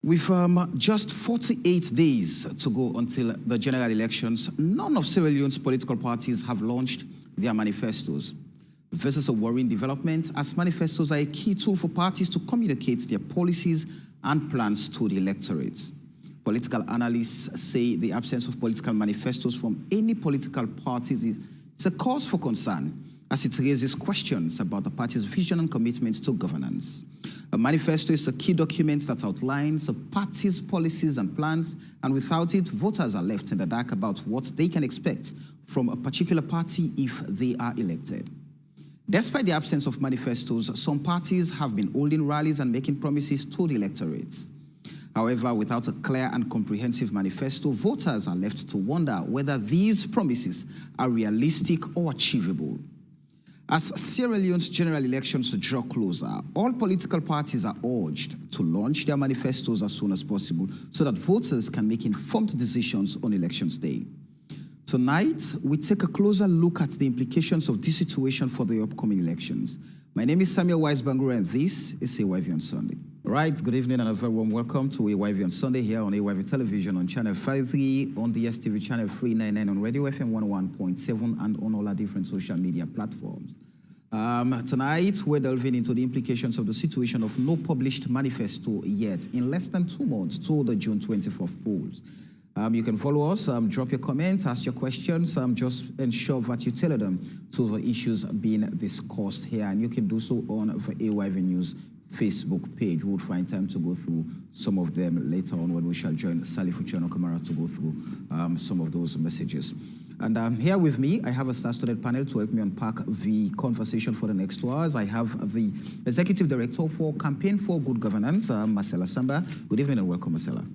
With just 48 days to go until the general elections, none of Sierra Leone's political parties have launched their manifestos. This is a worrying development, as manifestos are a key tool for parties to communicate their policies and plans to the electorate. Political analysts say the absence of political manifestos from any political parties is a cause for concern, as it raises questions about the party's vision and commitment to governance. A manifesto is a key document that outlines a party's policies and plans, and without it, voters are left in the dark about what they can expect from a particular party if they are elected. Despite the absence of manifestos, some parties have been holding rallies and making promises to the electorate. However, without a clear and comprehensive manifesto, voters are left to wonder whether these promises are realistic or achievable. As Sierra Leone's general elections draw closer, all political parties are urged to launch their manifestos as soon as possible so that voters can make informed decisions on elections day. Tonight, we take a closer look at the implications of this situation for the upcoming elections. My name is Samuel Wise-Bangura, and this is AYV on Sunday. All right, good evening and a very warm welcome to AYV on Sunday here on AYV Television on Channel 53, on the STV Channel 399, on Radio FM 101.7, and on all our different social media platforms. Tonight, we're delving into the implications of the situation of no published manifesto yet in less than 2 months to the June 24th polls. You can follow us, drop your comments, ask your questions, just ensure that you tailor them to the issues being discussed here, and you can do so on the AYV News Facebook page. We'll find time to go through some of them later on when we shall join Sally Fuchano Kamara to go through some of those messages. And here with me, I have a star-studded panel to help me unpack the conversation for the next 2 hours. I have the Executive Director for Campaign for Good Governance, Marcella Samba. Good evening and welcome, Marcella.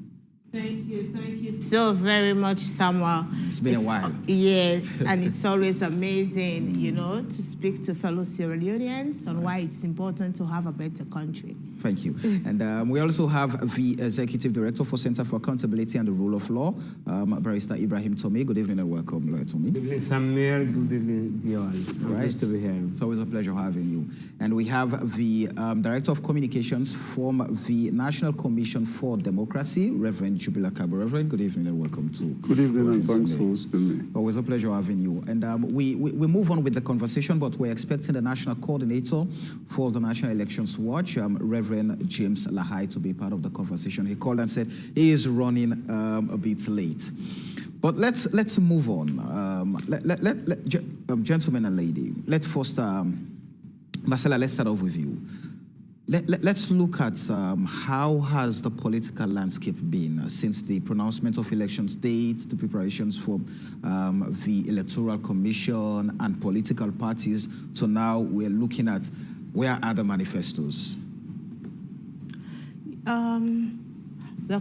Thank you so very much, Samuel. It's been a while. Yes, and it's always amazing, you know, to speak to fellow Sierra Leoneans on why it's important to have a better country. Thank you. And we also have the Executive Director for Center for Accountability and the Rule of Law, Barrister Ibrahim Tomei. Good evening and welcome, Lawyer Tomei. Good evening, Samuel. Good evening, viewers. Nice to be here. It's always a pleasure having you. And we have the Director of Communications from the National Commission for Democracy, Reverend Jubilee Kabo. Reverend, good evening and welcome to. Good evening and thanks for hosting me. Always a pleasure having you. And we move on with the conversation, but we're expecting the National Coordinator for the National Elections Watch, Reverend James Lahai, to be part of the conversation. He called and said he is running a bit late. But let's move on. Gentlemen and lady, let's first, Marcella, let's start off with you. Let's look at how has the political landscape been since the pronouncement of election dates, the preparations for the Electoral Commission and political parties, to now we're looking at where are the manifestos? The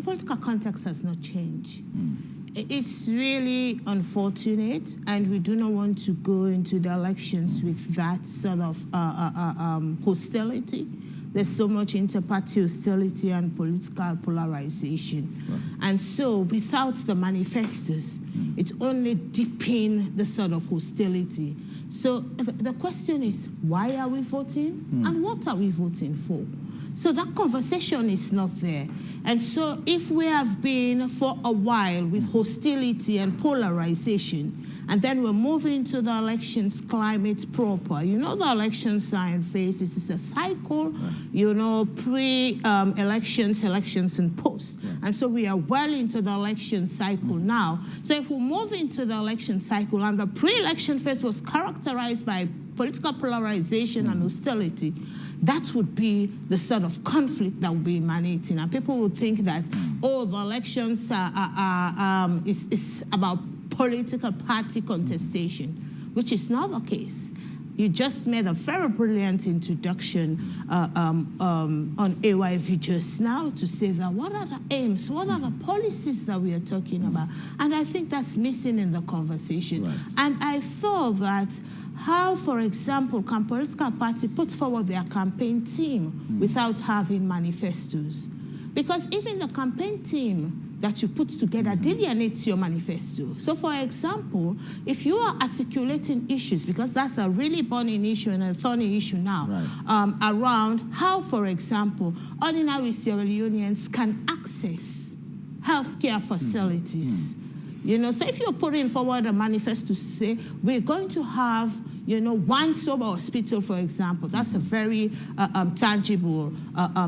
political context has not changed. It's really unfortunate, and we do not want to go into the elections with that sort of hostility. There's so much inter-party hostility and political polarization. Right. And so without the manifestos, it's only deepening the sort of hostility. So the question is, why are we voting? And what are we voting for? So that conversation is not there. And so if we have been for a while with hostility and polarization, and then we're moving to the elections climate proper, you know, the elections are in phase. This is a cycle, right. You know, pre-elections, elections, and post. Right. And so we are well into the election cycle now. So if we move into the election cycle, and the pre-election phase was characterized by political polarization and hostility, that would be the sort of conflict that would be emanating. And people would think that, oh, the elections is about political party contestation, which is not the case. You just made a very brilliant introduction on AYV just now to say that what are the aims, what are the policies that we are talking about? And I think that's missing in the conversation. Right. And I thought that how, for example, can political party put forward their campaign team without having manifestos? Because even the campaign team that you put together delineates your manifesto. So for example, if you are articulating issues, because that's a really burning issue and a thorny issue now, around how, for example, ordinary Sierra Leoneans can access healthcare facilities. You know, so if you're putting forward a manifesto to say, we're going to have, you know, one sober hospital, for example, that's a very tangible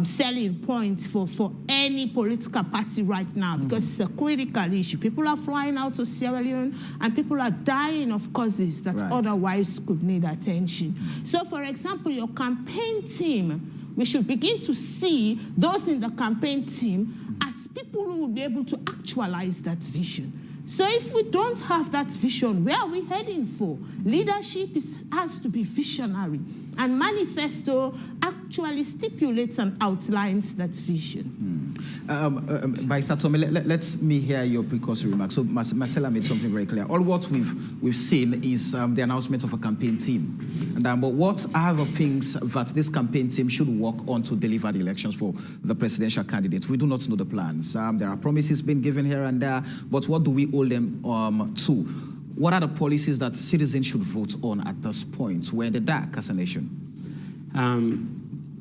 selling point for any political party right now, because it's a critical issue. People are flying out to Sierra Leone and people are dying of causes that otherwise could need attention. So, for example, your campaign team, we should begin to see those in the campaign team as people who will be able to actualize that vision. So if we don't have that vision, where are we heading for? Leadership has to be visionary. And Manifesto actually stipulates and outlines that vision. Vice Chair, let me hear your precursory remarks. So Marcella made something very clear. All what we've seen is the announcement of a campaign team. And but what are the things that this campaign team should work on to deliver the elections for the presidential candidates? We do not know the plans. There are promises being given here and there, but what do we hold them to? What are the policies that citizens should vote on at this point? We're in the dark as a nation.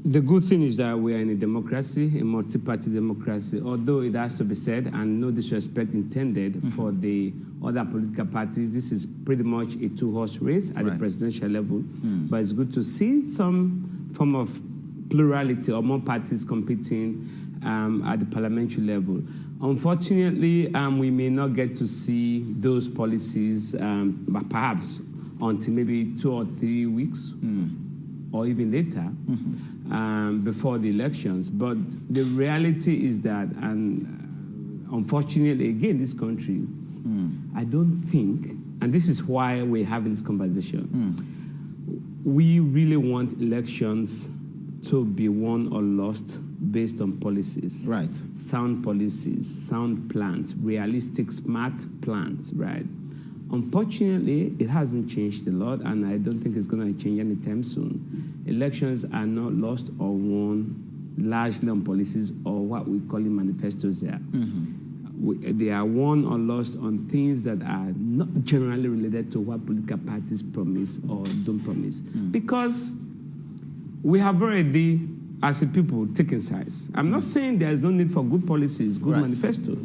The good thing is that we are in a democracy, a multi-party democracy, although it has to be said, and no disrespect intended for the other political parties, this is pretty much a two-horse race at the presidential level. But it's good to see some form of plurality or more parties competing at the parliamentary level. Unfortunately, we may not get to see those policies perhaps until maybe 2 or 3 weeks or even later before the elections. But the reality is that, and unfortunately, again, this country, I don't think, and this is why we're having this conversation, we really want elections to be won or lost based on policies. Right. Sound policies, sound plans, realistic, smart plans, right? Unfortunately, it hasn't changed a lot, and I don't think it's going to change anytime soon. Elections are not lost or won largely on policies or what we call in manifestos there. They are won or lost on things that are not generally related to what political parties promise or don't promise. Because we have already, as a people, taken sides. I'm not saying there is no need for good policies, good manifestos.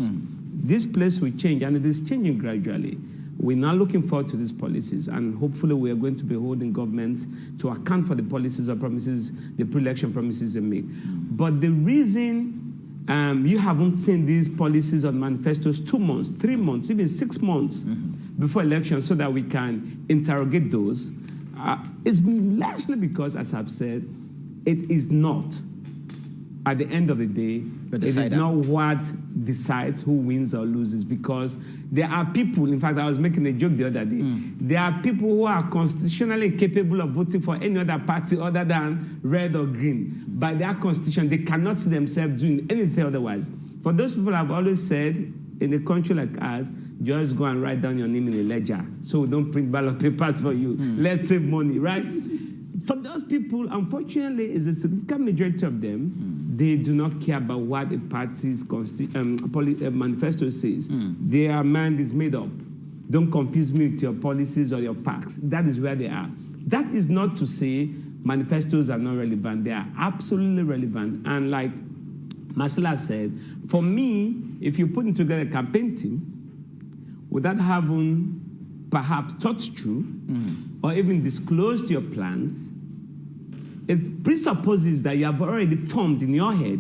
This place will change, and it is changing gradually. We're now looking forward to these policies, and hopefully we are going to be holding governments to account for the policies or promises, the pre-election promises they make. But the reason you haven't seen these policies or manifestos 2 months, 3 months, even 6 months before elections so that we can interrogate those, it's largely because, as I've said, it is not, at the end of the day, it is not what decides who wins or loses, because there are people, in fact, I was making a joke the other day, there are people who are constitutionally capable of voting for any other party other than red or green. By their constitution, they cannot see themselves doing anything otherwise. For those people, I've always said, in a country like ours, just go and write down your name in a ledger so we don't print ballot papers for you. Let's save money, right? For those people, unfortunately, is a significant majority of them, they do not care about what a party's manifesto says. Their mind is made up. Don't confuse me with your policies or your facts. That is where they are. That is not to say manifestos are not relevant. They are absolutely relevant. And like Marcella said, for me, if you put together a campaign team without having perhaps thought through or even disclosed your plans, it presupposes that you have already formed in your head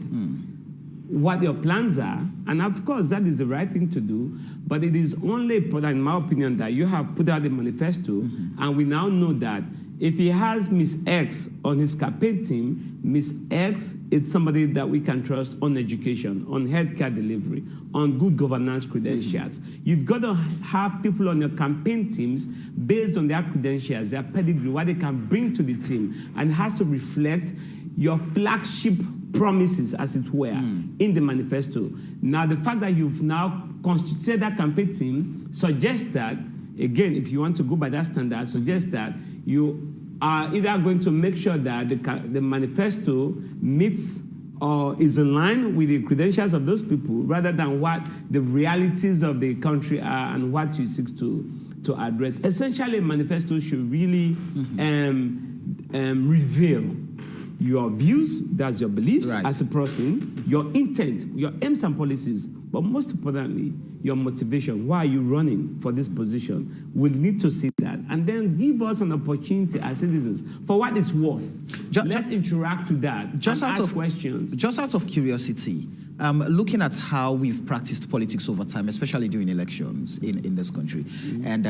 what your plans are. And of course, that is the right thing to do. But it is only important, in my opinion, that you have put out a manifesto, and we now know that if he has Miss X on his campaign team, Miss X is somebody that we can trust on education, on healthcare delivery, on good governance credentials. You've got to have people on your campaign teams based on their credentials, their pedigree, what they can bring to the team, and it has to reflect your flagship promises, as it were, in the manifesto. Now, the fact that you've now constituted that campaign team suggests that, again, if you want to go by that standard, suggests that you are either going to make sure that the manifesto meets or is in line with the credentials of those people rather than what the realities of the country are and what you seek to address. Essentially, a manifesto should really reveal your views, that's your beliefs as a person, your intent, your aims and policies, but most importantly, your motivation. Why are you running for this position? We'll need to see that. And then give us an opportunity as citizens, for what it's worth. Let's interact with that and ask questions. Just out of curiosity, looking at how we've practiced politics over time, especially during elections in this country, and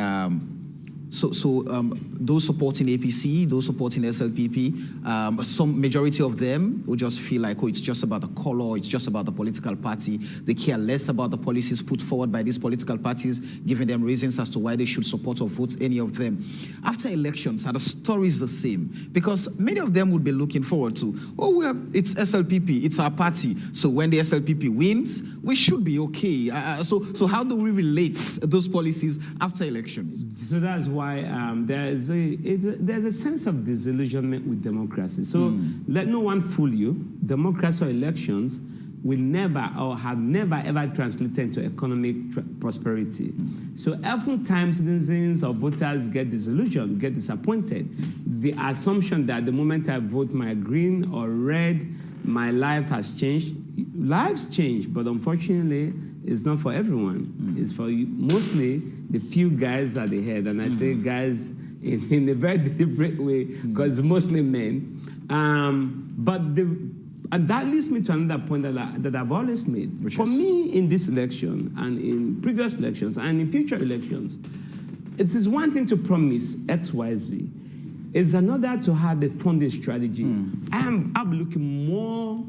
so those supporting APC, those supporting SLPP, some majority of them will just feel like, oh, it's just about the color, it's just about the political party. They care less about the policies put forward by these political parties, giving them reasons as to why they should support or vote any of them. After elections, the story is the same, because many of them would be looking forward to, oh, well, it's SLPP, it's our party, so when the SLPP wins, we should be okay. So how do we relate those policies after elections? So that's why there's a sense of disillusionment with democracy. So let no one fool you. Democracy or elections will never or have never ever translated into economic prosperity. So oftentimes citizens or voters get disillusioned, get disappointed. The assumption that the moment I vote my green or red, my life has changed. Lives change, but unfortunately, it's not for everyone. It's for mostly the few guys at the head. And I say guys in a very deliberate way, because it's mostly men. And that leads me to another point that I've always made. For me, in this election and in previous elections and in future elections, it is one thing to promise X, Y, Z. It's another to have a funding strategy. I'm looking more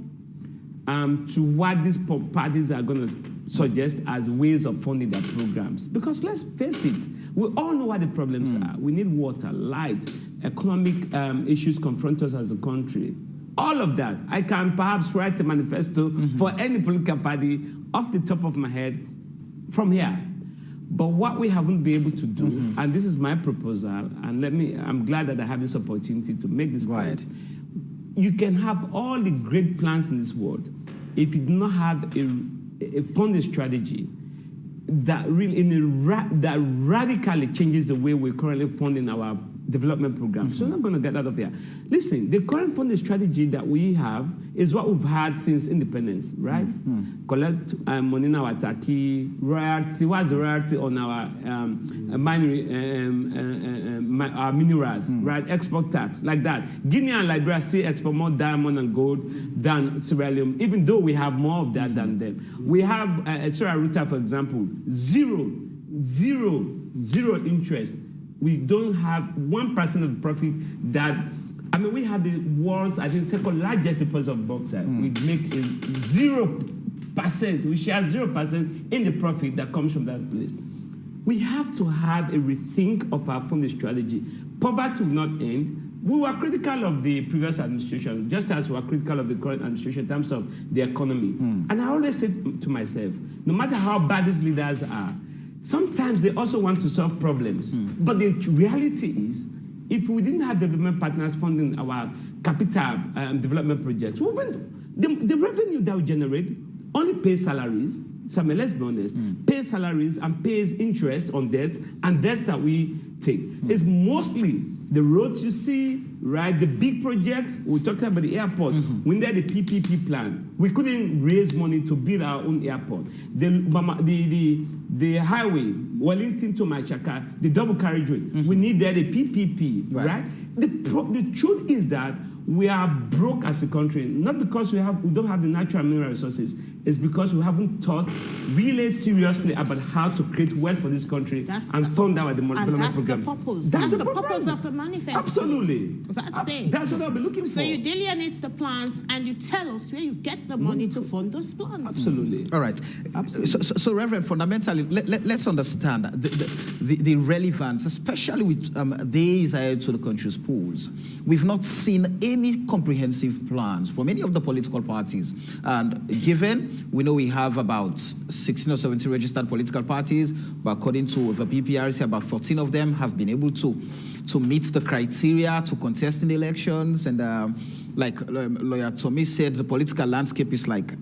to what these parties are going to suggest as ways of funding their programs. Because let's face it, we all know what the problems are. We need water, light, economic issues confront us as a country. All of that. I can perhaps write a manifesto for any political party off the top of my head from here. But what we haven't been able to do, and this is my proposal, and I'm glad that I have this opportunity to make this point. You can have all the great plans in this world. If you do not have a funding strategy that really that radically changes the way we're currently funding our development program. So we're not going to get out of here. Listen, the current funding strategy that we have is what we've had since independence, right? Collect money in our Taki, royalty. What's the royalty on our our minerals, right? Export tax, like that. Guinea and Liberia still export more diamond and gold than Sierra Leone, even though we have more of that than them. We have Sierra Leone, for example, zero interest. We don't have 1% of the profit that, we have the world's, I think, second largest deposit of bauxite. We make 0%, we share 0% in the profit that comes from that place. We have to have a rethink of our funding strategy. Poverty will not end. We were critical of the previous administration, just as we were critical of the current administration in terms of the economy. And I always say to myself, no matter how bad these leaders are, sometimes they also want to solve problems. But the reality is, if we didn't have development partners funding our capital development projects, the revenue that we generate only pays salaries. Let's be honest, pays salaries and pays interest on debts and debts that we take. It's mostly the roads you see, right? The big projects. We talked about the airport. We needed the PPP plan. We couldn't raise money to build our own airport. The highway, Wellington to Machaka, the double carriageway. We needed a PPP, right? The truth is that we are broke as a country, not because we don't have the natural mineral resources. It's because we haven't thought really seriously about how to create wealth for this country and fund our development programs. That's the purpose of the manifesto. Absolutely. That's what I'll be looking for. So you delineate the plans and you tell us where you get the money to fund those plans. Absolutely. All right. Absolutely. So Reverend, fundamentally, let's understand the relevance, especially with days ahead to the country's polls. We've not seen any comprehensive plans from any of the political parties. And given we know we have about 16 or 17 registered political parties, but according to the PPRC, about 14 of them have been able to meet the criteria to contest in the elections. And like Lawyer Tommy said, the political landscape is like,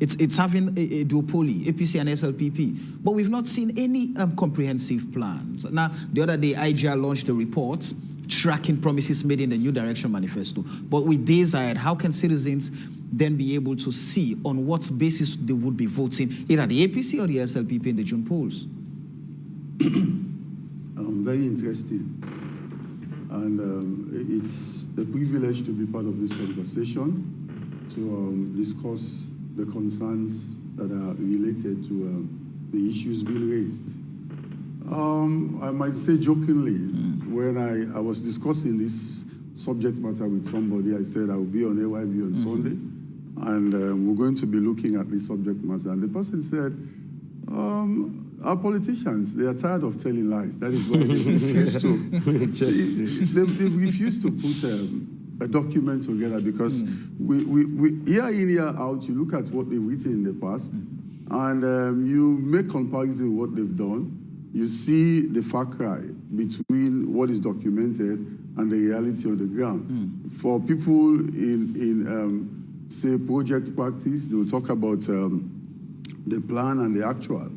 it's having a duopoly, APC and SLPP. But we've not seen any comprehensive plans. Now, the other day, IGR launched a report tracking promises made in the New Direction Manifesto. But with days ahead, how can citizens then be able to see on what basis they would be voting, either the APC or the SLPP in the June polls? Very interesting. And it's a privilege to be part of this conversation, to discuss the concerns that are related to the issues being raised. I might say jokingly, when I was discussing this subject matter with somebody, I said I will be on AYB on Sunday, and we're going to be looking at this subject matter. And the person said, our politicians, they are tired of telling lies. That is why they refuse to. They've refused to put a document together, because we year in, year out, you look at what they've written in the past, and you make comparison with what they've done. You see the far cry between what is documented and the reality on the ground. For people in say, project practice, they will talk about the plan and the actual.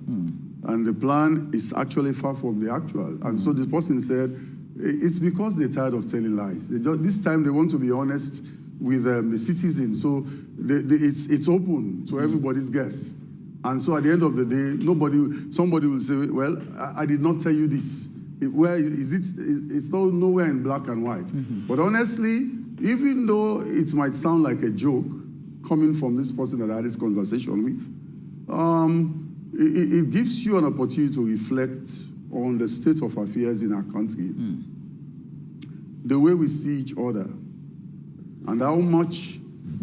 And the plan is actually far from the actual. And so the person said, it's because they're tired of telling lies. This time they want to be honest with the citizens. So it's open to everybody's guess. And so at the end of the day, somebody will say, well, I did not tell you this. Where is it? It's nowhere in black and white. But honestly, even though it might sound like a joke coming from this person that I had this conversation with, it gives you an opportunity to reflect on the state of affairs in our country, the way we see each other, and how much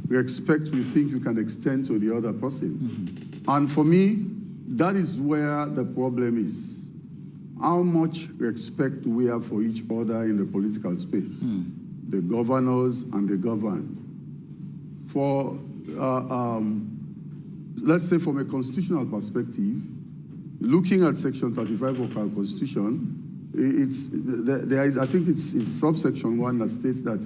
respect we think you can extend to the other person. And for me, that is where the problem is. How much respect do we have for each other in the political space? The governors and the governed. For let's say from a constitutional perspective, looking at Section 35 of our Constitution, I think it's subsection 1 that states that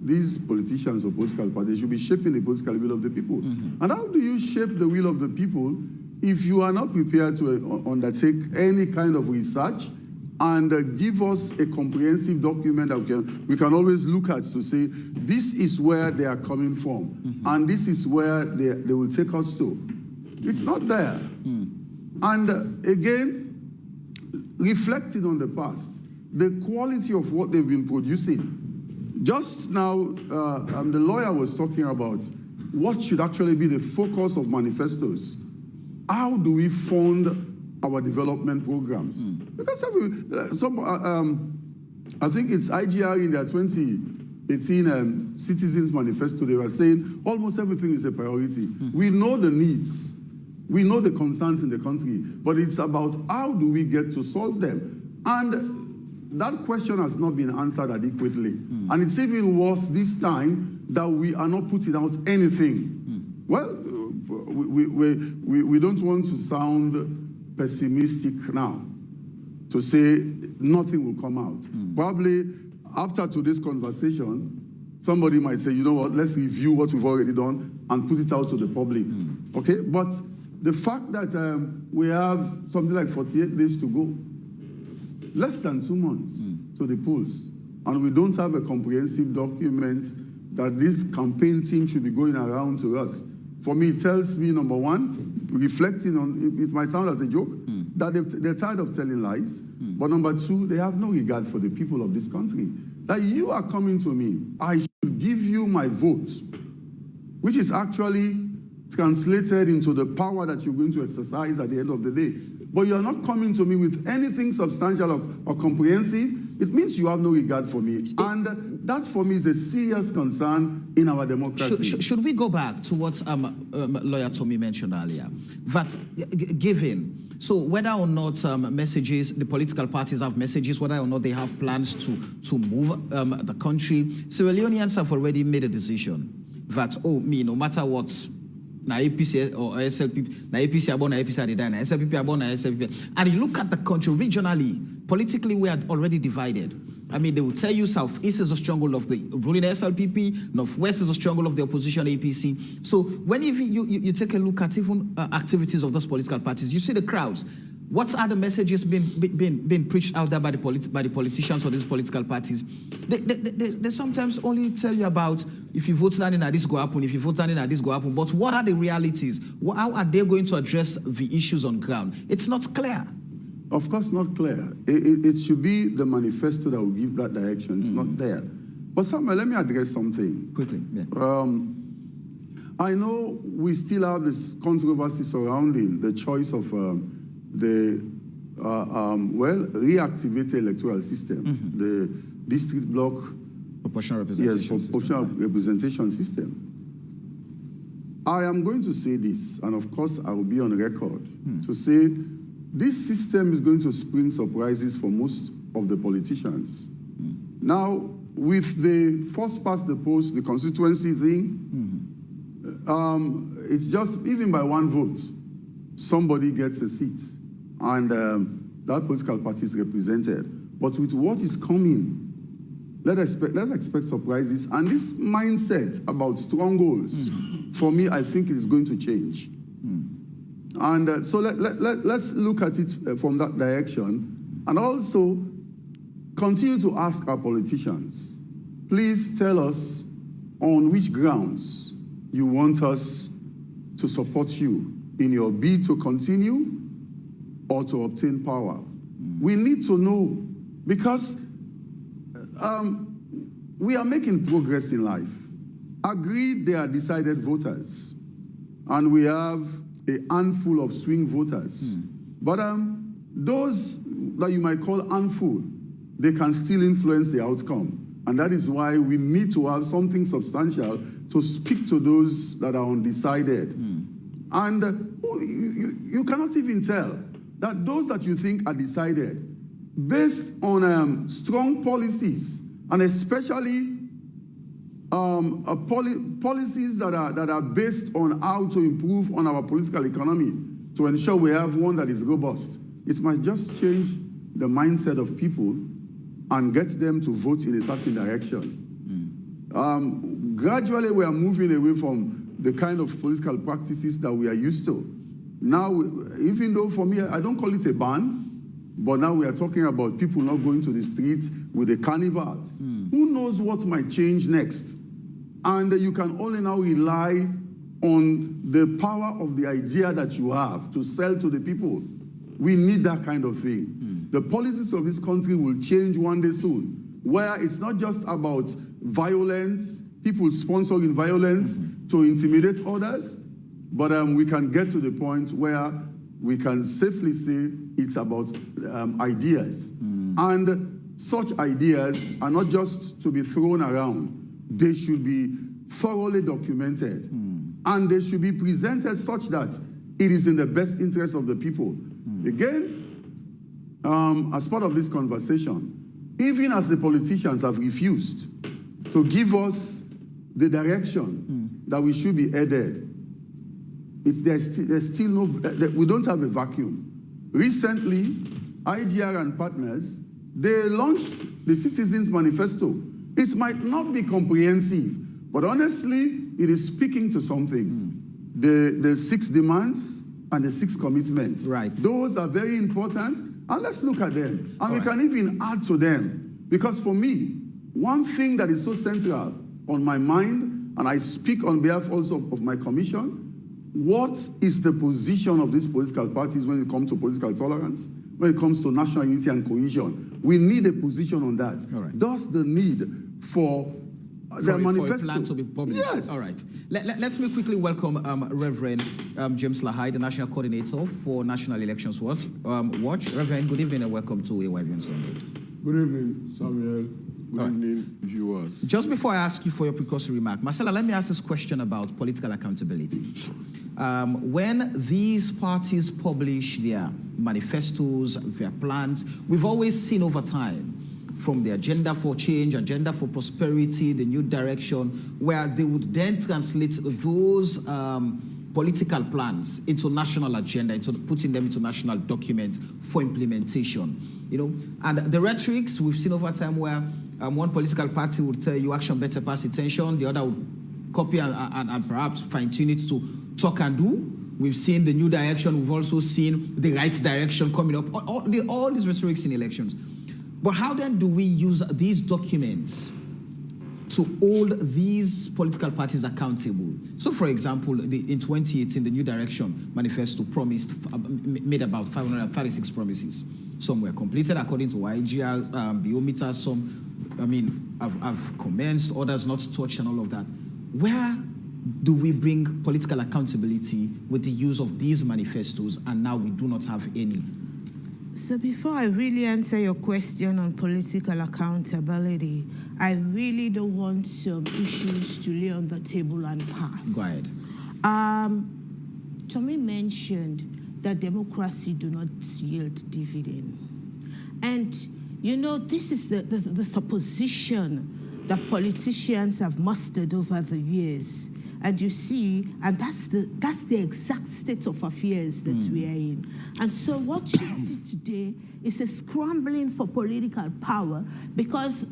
these politicians or political parties should be shaping the political will of the people. And how do you shape the will of the people if you are not prepared to undertake any kind of research and give us a comprehensive document that we can always look at to say, this is where they are coming from, and this is where they will take us to. It's not there. And again, reflecting on the past, the quality of what they've been producing. Just now, the lawyer was talking about what should actually be the focus of manifestos. How do we fund our development programs? Because I think it's IGR in their 2018 Citizens Manifesto, they were saying almost everything is a priority. We know the needs. We know the concerns in the country, but it's about how do we get to solve them? And that question has not been answered adequately. And it's even worse this time that we are not putting out anything. Well, we don't want to sound pessimistic now, to say nothing will come out. Probably after today's conversation, somebody might say, you know what, let's review what we've already done and put it out to the public. Okay, but the fact that we have something like 48 days to go, less than 2 months to the polls, and we don't have a comprehensive document that this campaign team should be going around to us. For me, it tells me, number one, reflecting on, it might sound as a joke, that they're tired of telling lies, but number two, they have no regard for the people of this country. That you are coming to me, I should give you my vote, which is actually translated into the power that you're going to exercise at the end of the day. But you're not coming to me with anything substantial or comprehensive. It means you have no regard for me. And that, for me, is a serious concern in our democracy. Should we go back to what Lawyer Tommy mentioned earlier? That given, so whether or not messages, the political parties have messages, whether or not they have plans to move the country, Sierra Leoneans have already made a decision that, no matter what, na APC or SLPP, na APC abon, na APC adida, na SLPP abon, na SLPP. And you look at the country regionally, politically we are already divided. I mean, they will tell you Southeast is a stronghold of the ruling SLPP, Northwest is a stronghold of the opposition APC. So when you take a look at even activities of those political parties, you see the crowds. What are the messages being preached out there by the politicians or these political parties? They sometimes only tell you about, if you vote down in this go happen, if you vote down in this go happen. But what are the realities? How are they going to address the issues on ground? It's not clear. Of course, not clear. It should be the manifesto that will give that direction. It's not there. But Samuel, let me address something. Quickly, yeah. I know we still have this controversy surrounding the choice of reactivate the electoral system, the district block proportional representation. Yes, proportional representation system. I am going to say this, and of course I will be on record to say this system is going to spring surprises for most of the politicians. Now, with the first past the post, the constituency thing, it's just, even by one vote, somebody gets a seat, and that political party is represented. But with what is coming, let's expect surprises. And this mindset about strongholds, for me, I think it is going to change. And so let's look at it from that direction, and also continue to ask our politicians, please tell us on which grounds you want us to support you in your bid to continue or to obtain power. We need to know, because we are making progress in life. Agreed, they are decided voters, and we have a handful of swing voters. But those that you might call handful, they can still influence the outcome. And that is why we need to have something substantial to speak to those that are undecided. And you cannot even tell that those that you think are decided, based on strong policies, and especially policies that are based on how to improve on our political economy to ensure we have one that is robust. It might just change the mindset of people and get them to vote in a certain direction. Gradually, we are moving away from the kind of political practices that we are used to. Now, even though for me, I don't call it a ban, but now we are talking about people not going to the streets with the carnivals. Who knows what might change next? And you can only now rely on the power of the idea that you have to sell to the people. We need that kind of thing. The politics of this country will change one day soon, where it's not just about violence, people sponsoring violence to intimidate others, but we can get to the point where we can safely say it's about ideas. And such ideas are not just to be thrown around. They should be thoroughly documented. And they should be presented such that it is in the best interest of the people. Again, as part of this conversation, even as the politicians have refused to give us the direction that we should be headed, there's still no, we don't have a vacuum. Recently, IGR and partners, they launched the Citizens Manifesto. It might not be comprehensive, but honestly, it is speaking to something. The 6 demands and the 6 commitments. Right. Those are very important, and let's look at them. And we can even add to them. Because for me, one thing that is so central on my mind, and I speak on behalf also of my commission, what is the position of these political parties when it comes to political tolerance, when it comes to national unity and cohesion? We need a position on that. Right. Thus the need for the manifesto. For a plan to be published. Yes. All right. Let me quickly welcome Reverend James Lahai, the National Coordinator for National Elections Watch. Reverend, good evening and welcome to AYBN Sunday. Good evening, Samuel. Good evening, viewers. Just before I ask you for your precursory remark, Marcella, let me ask this question about political accountability. When these parties publish their manifestos, their plans, we've always seen over time, from the agenda for change, agenda for prosperity, the new direction, where they would then translate those political plans into national agenda, into putting them into national document for implementation. And the rhetorics we've seen over time where one political party would tell you action better pass attention, the other would copy and perhaps fine-tune it to talk and do. We've seen the new direction. We've also seen the right direction coming up. All these rhetorics in elections. But how then do we use these documents to hold these political parties accountable? So, for example, in 2018, the New Direction Manifesto made about 536 promises. Some were completed according to IGR, Biometer. Some, have commenced, others not touched, and all of that. Where do we bring political accountability with the use of these manifestos, and now we do not have any? So before I really answer your question on political accountability, I really don't want some issues to lay on the table and pass. Go ahead. Tommy mentioned that democracy do not yield dividend. And, this is the supposition that politicians have mustered over the years. And you see, and that's the exact state of affairs that we are in. And so what you see today is a scrambling for political power because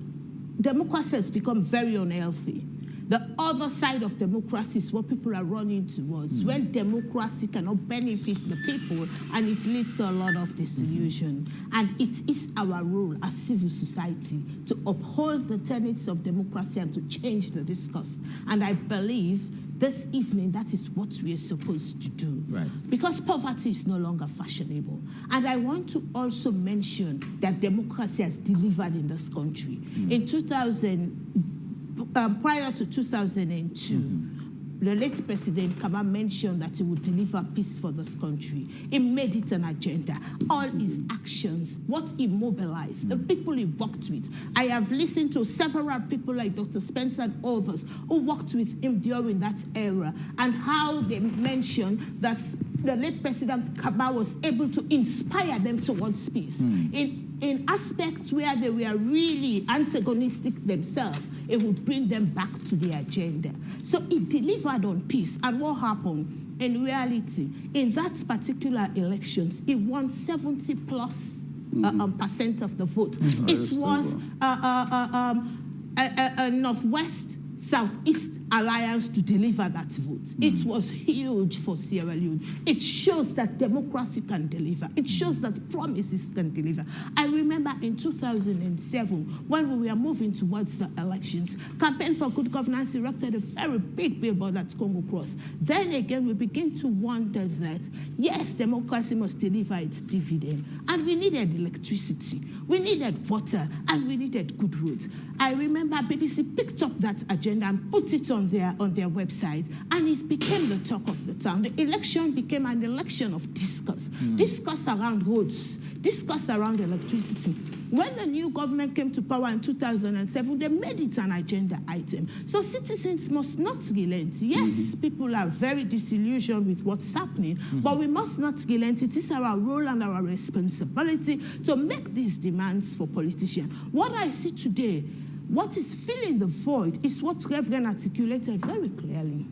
democracy has become very unhealthy. The other side of democracy is what people are running towards, when democracy cannot benefit the people, and it leads to a lot of disillusion. And it is our role as civil society to uphold the tenets of democracy and to change the discourse. And I believe this evening, that is what we are supposed to do. Right. Because poverty is no longer fashionable. And I want to also mention that democracy has delivered in this country. In 2000, prior to 2002, the late President Kaba mentioned that he would deliver peace for this country. He made it an agenda. All his actions, what he mobilized, the people he worked with. I have listened to several people like Dr. Spencer and others who worked with him during that era, and how they mentioned that the late President Kaba was able to inspire them towards peace. In aspects where they were really antagonistic themselves, it would bring them back to the agenda. So it delivered on peace. And what happened? In reality, in that particular elections, it won 70 plus percent of the vote. It was a Northwest Southeast alliance to deliver that vote. It was huge for Sierra Leone. It shows that democracy can deliver. It shows that promises can deliver. I remember in 2007, when we were moving towards the elections, Campaign for Good Governance erected a very big billboard at Congo Cross. Then again, we begin to wonder that, yes, democracy must deliver its dividend. And we needed electricity, we needed water, and we needed good roads. I remember BBC picked up that agenda and put it on their website, and it became the talk of the town. The election became an election of discourse. Discourse around roads, discourse around electricity. When the new government came to power in 2007, they made it an agenda item. So citizens must not relent. Yes, people are very disillusioned with what's happening, but we must not relent. It is our role and our responsibility to make these demands for politicians. What I see today, what is filling the void is what Reverend articulated very clearly.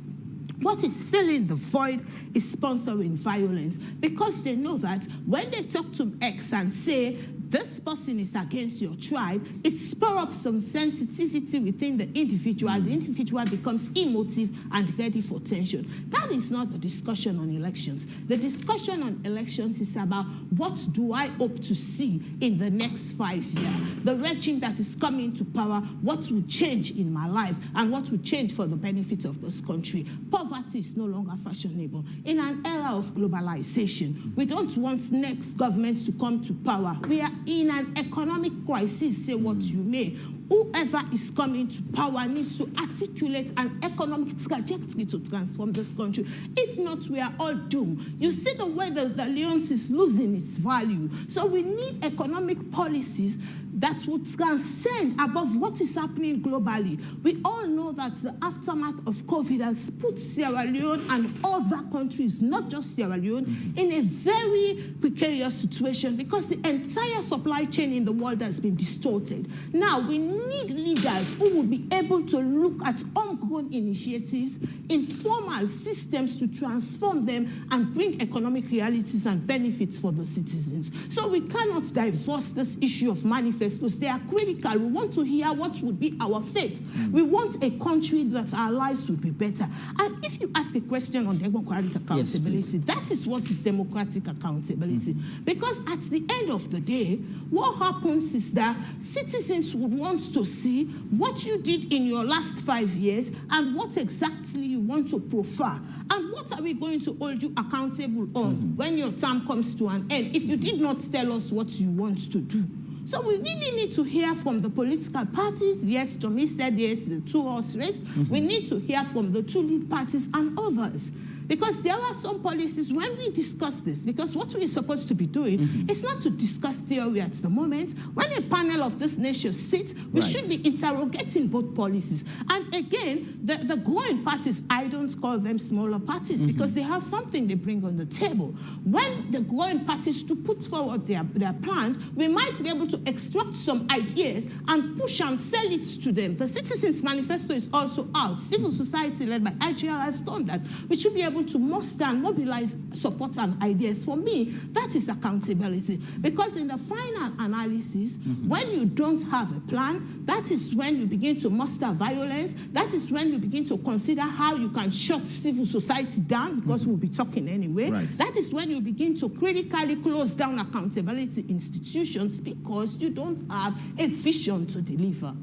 What is filling the void is sponsoring violence, because they know that when they talk to X and say, this person is against your tribe, it spurs up some sensitivity within the individual. The individual becomes emotive and ready for tension. That is not the discussion on elections. The discussion on elections is about what do I hope to see in the next 5 years. The regime that is coming to power, what will change in my life and what will change for the benefit of this country. Poverty is no longer fashionable. In an era of globalization, we don't want next governments to come to power. We are in an economic crisis, say what you may. Whoever is coming to power needs to articulate an economic trajectory to transform this country. If not, we are all doomed. You see the way the Leone is losing its value. So we need economic policies that would transcend above what is happening globally. We all know that the aftermath of COVID has put Sierra Leone and other countries, not just Sierra Leone, in a very precarious situation because the entire supply chain in the world has been distorted. Now, we need leaders who will be able to look at homegrown initiatives, informal systems to transform them and bring economic realities and benefits for the citizens. So we cannot divorce this issue of manifestos. They are critical. We want to hear what would be our fate. We want a country that our lives would be better. And if you ask a question on democratic accountability, that is what is democratic accountability. Because at the end of the day, what happens is that citizens would want to see what you did in your last 5 years and what exactly you want to profile. And what are we going to hold you accountable on when your term comes to an end if you did not tell us what you want to do? So we really need to hear from the political parties. Yes, Tommy said yes, the two-horse race. We need to hear from the two lead parties and others. Because there are some policies, when we discuss this, because what we're supposed to be doing is not to discuss theory at the moment. When a panel of this nation sits, we should be interrogating both policies. And again, the growing parties, I don't call them smaller parties because they have something they bring on the table. When the growing parties to put forward their plans, we might be able to extract some ideas and push and sell it to them. The Citizens Manifesto is also out. Civil society led by IGR has done that. We should be able to muster and mobilize support and ideas. For me, that is accountability. Because in the final analysis, when you don't have a plan, that is when you begin to muster violence. That is when you begin to consider how you can shut civil society down, because we'll be talking anyway. That is when you begin to critically close down accountability institutions because you don't have a vision to deliver.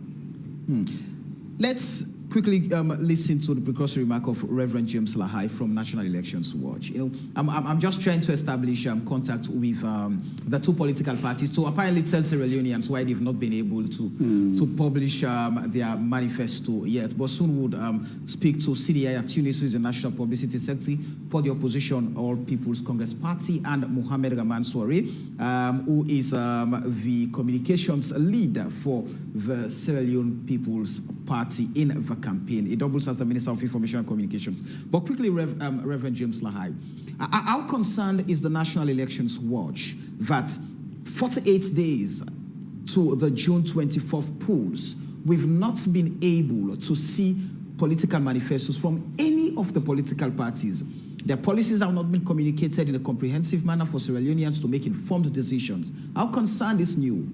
Let's quickly listen to the precursory remark of Reverend James Lahai from National Elections Watch. I'm just trying to establish contact with the two political parties to apparently tell Sierra Leoneans why they've not been able to publish their manifesto yet, but soon would speak to CDI at Tunis, who is the National Publicity Secretary for the opposition All People's Congress Party, and Mohamed Rahman Soare, who is the communications leader for the Sierra Leone People's Party in the campaign. It doubles as the Minister of Information and Communications. But quickly, Reverend James Lahai, how concerned is the National Elections Watch that 48 days to the June 24th polls, we've not been able to see political manifestos from any of the political parties? Their policies have not been communicated in a comprehensive manner for Sierra Leoneans to make informed decisions. How concerned is new?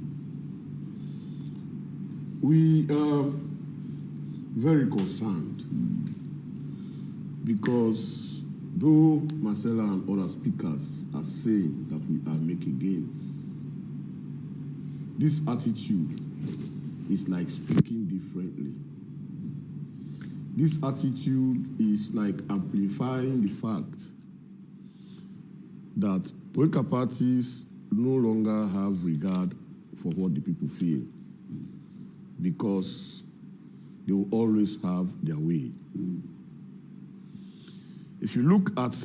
We are very concerned because though Marcella and other speakers are saying that we are making gains, this attitude is like speaking differently. This attitude is like amplifying the fact that political parties no longer have regard for what the people feel, because they will always have their way. If you look at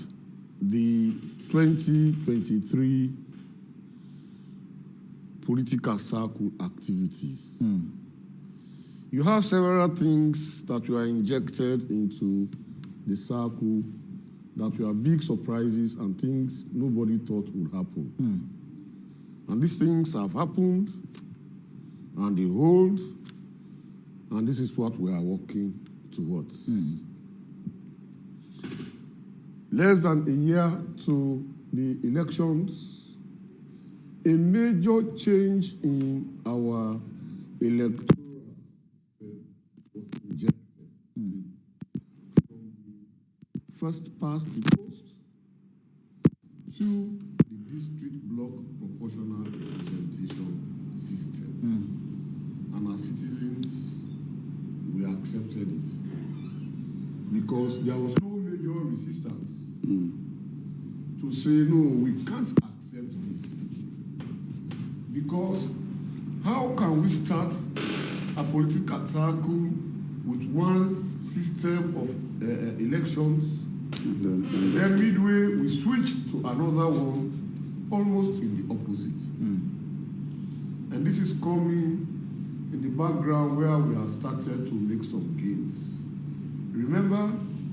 the 2023 political circle activities, you have several things that were injected into the circle that were big surprises and things nobody thought would happen. And these things have happened, and they hold, and this is what we are working towards. Less than a year to the elections, a major change in our electoral was injected. From the first past the post to the district block proportional representation system. And as citizens, we accepted it because there was no major resistance to say, no, we can't accept this. Because how can we start a political circle with one system of elections, then midway we switch to another one, almost in the opposite? And this is coming in the background where we have started to make some gains. Remember,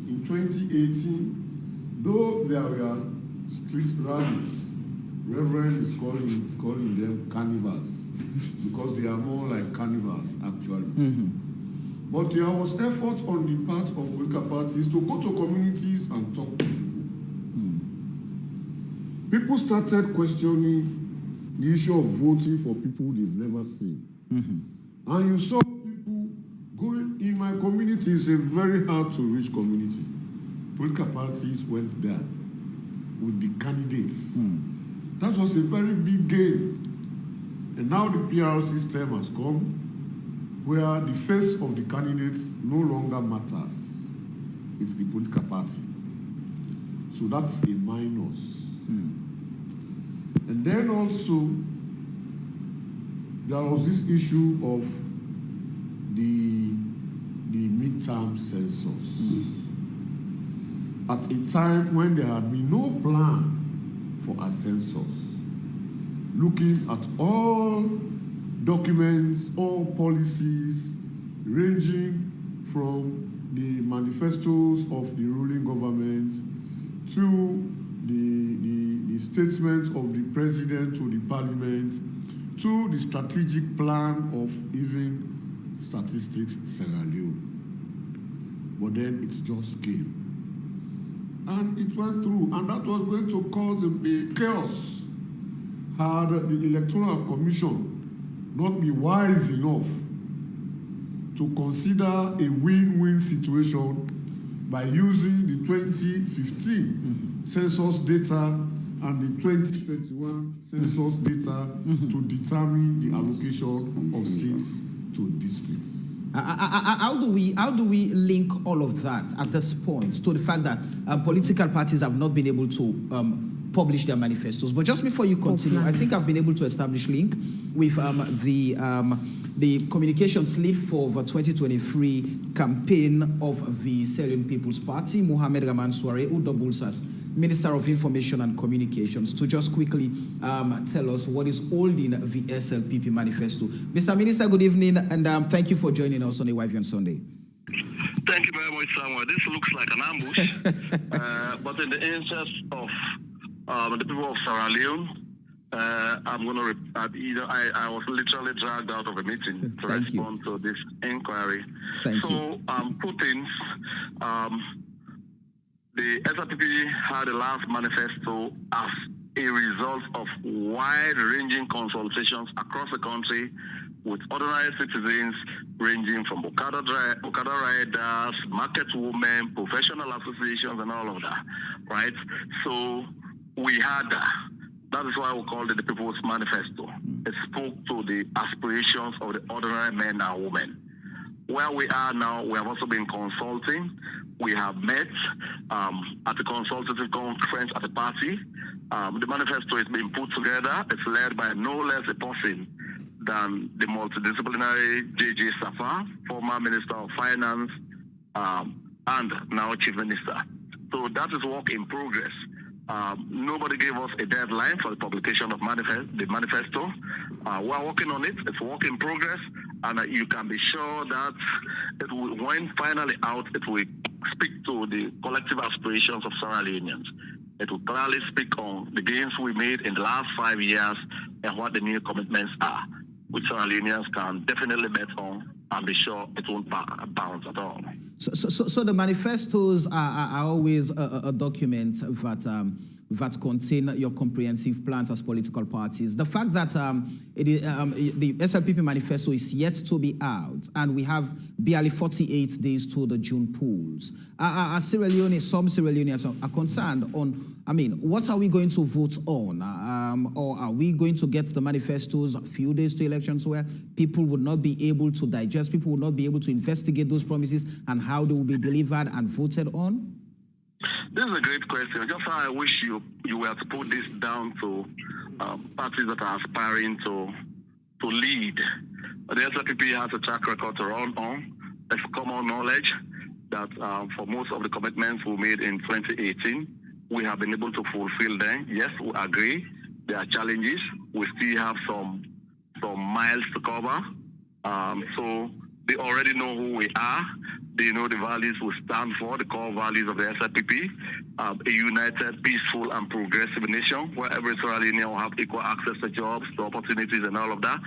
in 2018, though there were street rallies, Reverend is calling them carnivals, because they are more like carnivals, actually. But there was effort on the part of political parties to go to communities and talk to people. People started questioning the issue of voting for people they've never seen. And you saw people going in my community. It's a very hard to reach community. Political parties went there with the candidates. That was a very big game. And now the PR system has come where the face of the candidates no longer matters. It's the political party. So that's a minus. And then also, there was this issue of the midterm census. At a time when there had been no plan for a census, looking at all documents, all policies, ranging from the manifestos of the ruling government to the statements of the president to the parliament, to the strategic plan of even statistics Sierra Leone. But then it just came. And it went through, and that was going to cause a chaos. Had the Electoral Commission not be wise enough to consider a win-win situation by using the 2015 census data and the 2021 census data to determine the allocation of seats to districts. How do we link all of that at this point to the fact that political parties have not been able to publish their manifestos? But just before you continue, I think I've been able to establish link with the communication slip for the 2023 campaign of the Sierra Leone People's Party, Mohamed Raman Soare, who doubles as Minister of Information and Communications, to just quickly tell us what is holding the SLPP manifesto. Mr. Minister, good evening, and thank you for joining us on AYV on Sunday. Thank you very much, Samuel. This looks like an ambush, but in the interest of the people of Sierra Leone, I'm going to, I was literally dragged out of a meeting to respond to this inquiry. Thank you. So, two things. The SLPP had a last manifesto as a result of wide-ranging consultations across the country with ordinary citizens ranging from Okada riders, market women, professional associations, and all of that, right? So we had that. That is why we called it the People's Manifesto. It spoke to the aspirations of the ordinary men and women. Where we are now, we have also been consulting. We have met at the consultative conference at the party. The manifesto is being put together. It's led by no less a person than the multidisciplinary J.J. Safar, former Minister of Finance, and now Chief Minister. So that is work in progress. Nobody gave us a deadline for the publication of the manifesto. We're working on it. It's work in progress, and you can be sure that it will, when finally out, it will speak to the collective aspirations of Sierra Leoneans. It will clearly speak on the gains we made in the last 5 years and what the new commitments are, which Sierra Leoneans can definitely bet on and be sure it won't bounce at all. So the manifestos are always a document that contain your comprehensive plans as political parties. The fact that the SLPP manifesto is yet to be out, and we have barely 48 days to the June polls, some Sierra Leoneans are concerned on, what are we going to vote on? Or are we going to get the manifestos a few days to elections where people would not be able to digest, people would not be able to investigate those promises and how they will be delivered and voted on? This is a great question. Just how I wish you were to put this down to parties that are aspiring to lead. The SLPP has a track record to run on. It's common knowledge that for most of the commitments we made in 2018, we have been able to fulfill them. Yes, we agree. There are challenges. We still have some some miles to cover. So they already know who we are. They know the values we stand for, the core values of the SLPP, a united, peaceful, and progressive nation where every Sierra Leonean will have equal access to jobs, to opportunities, and all of that.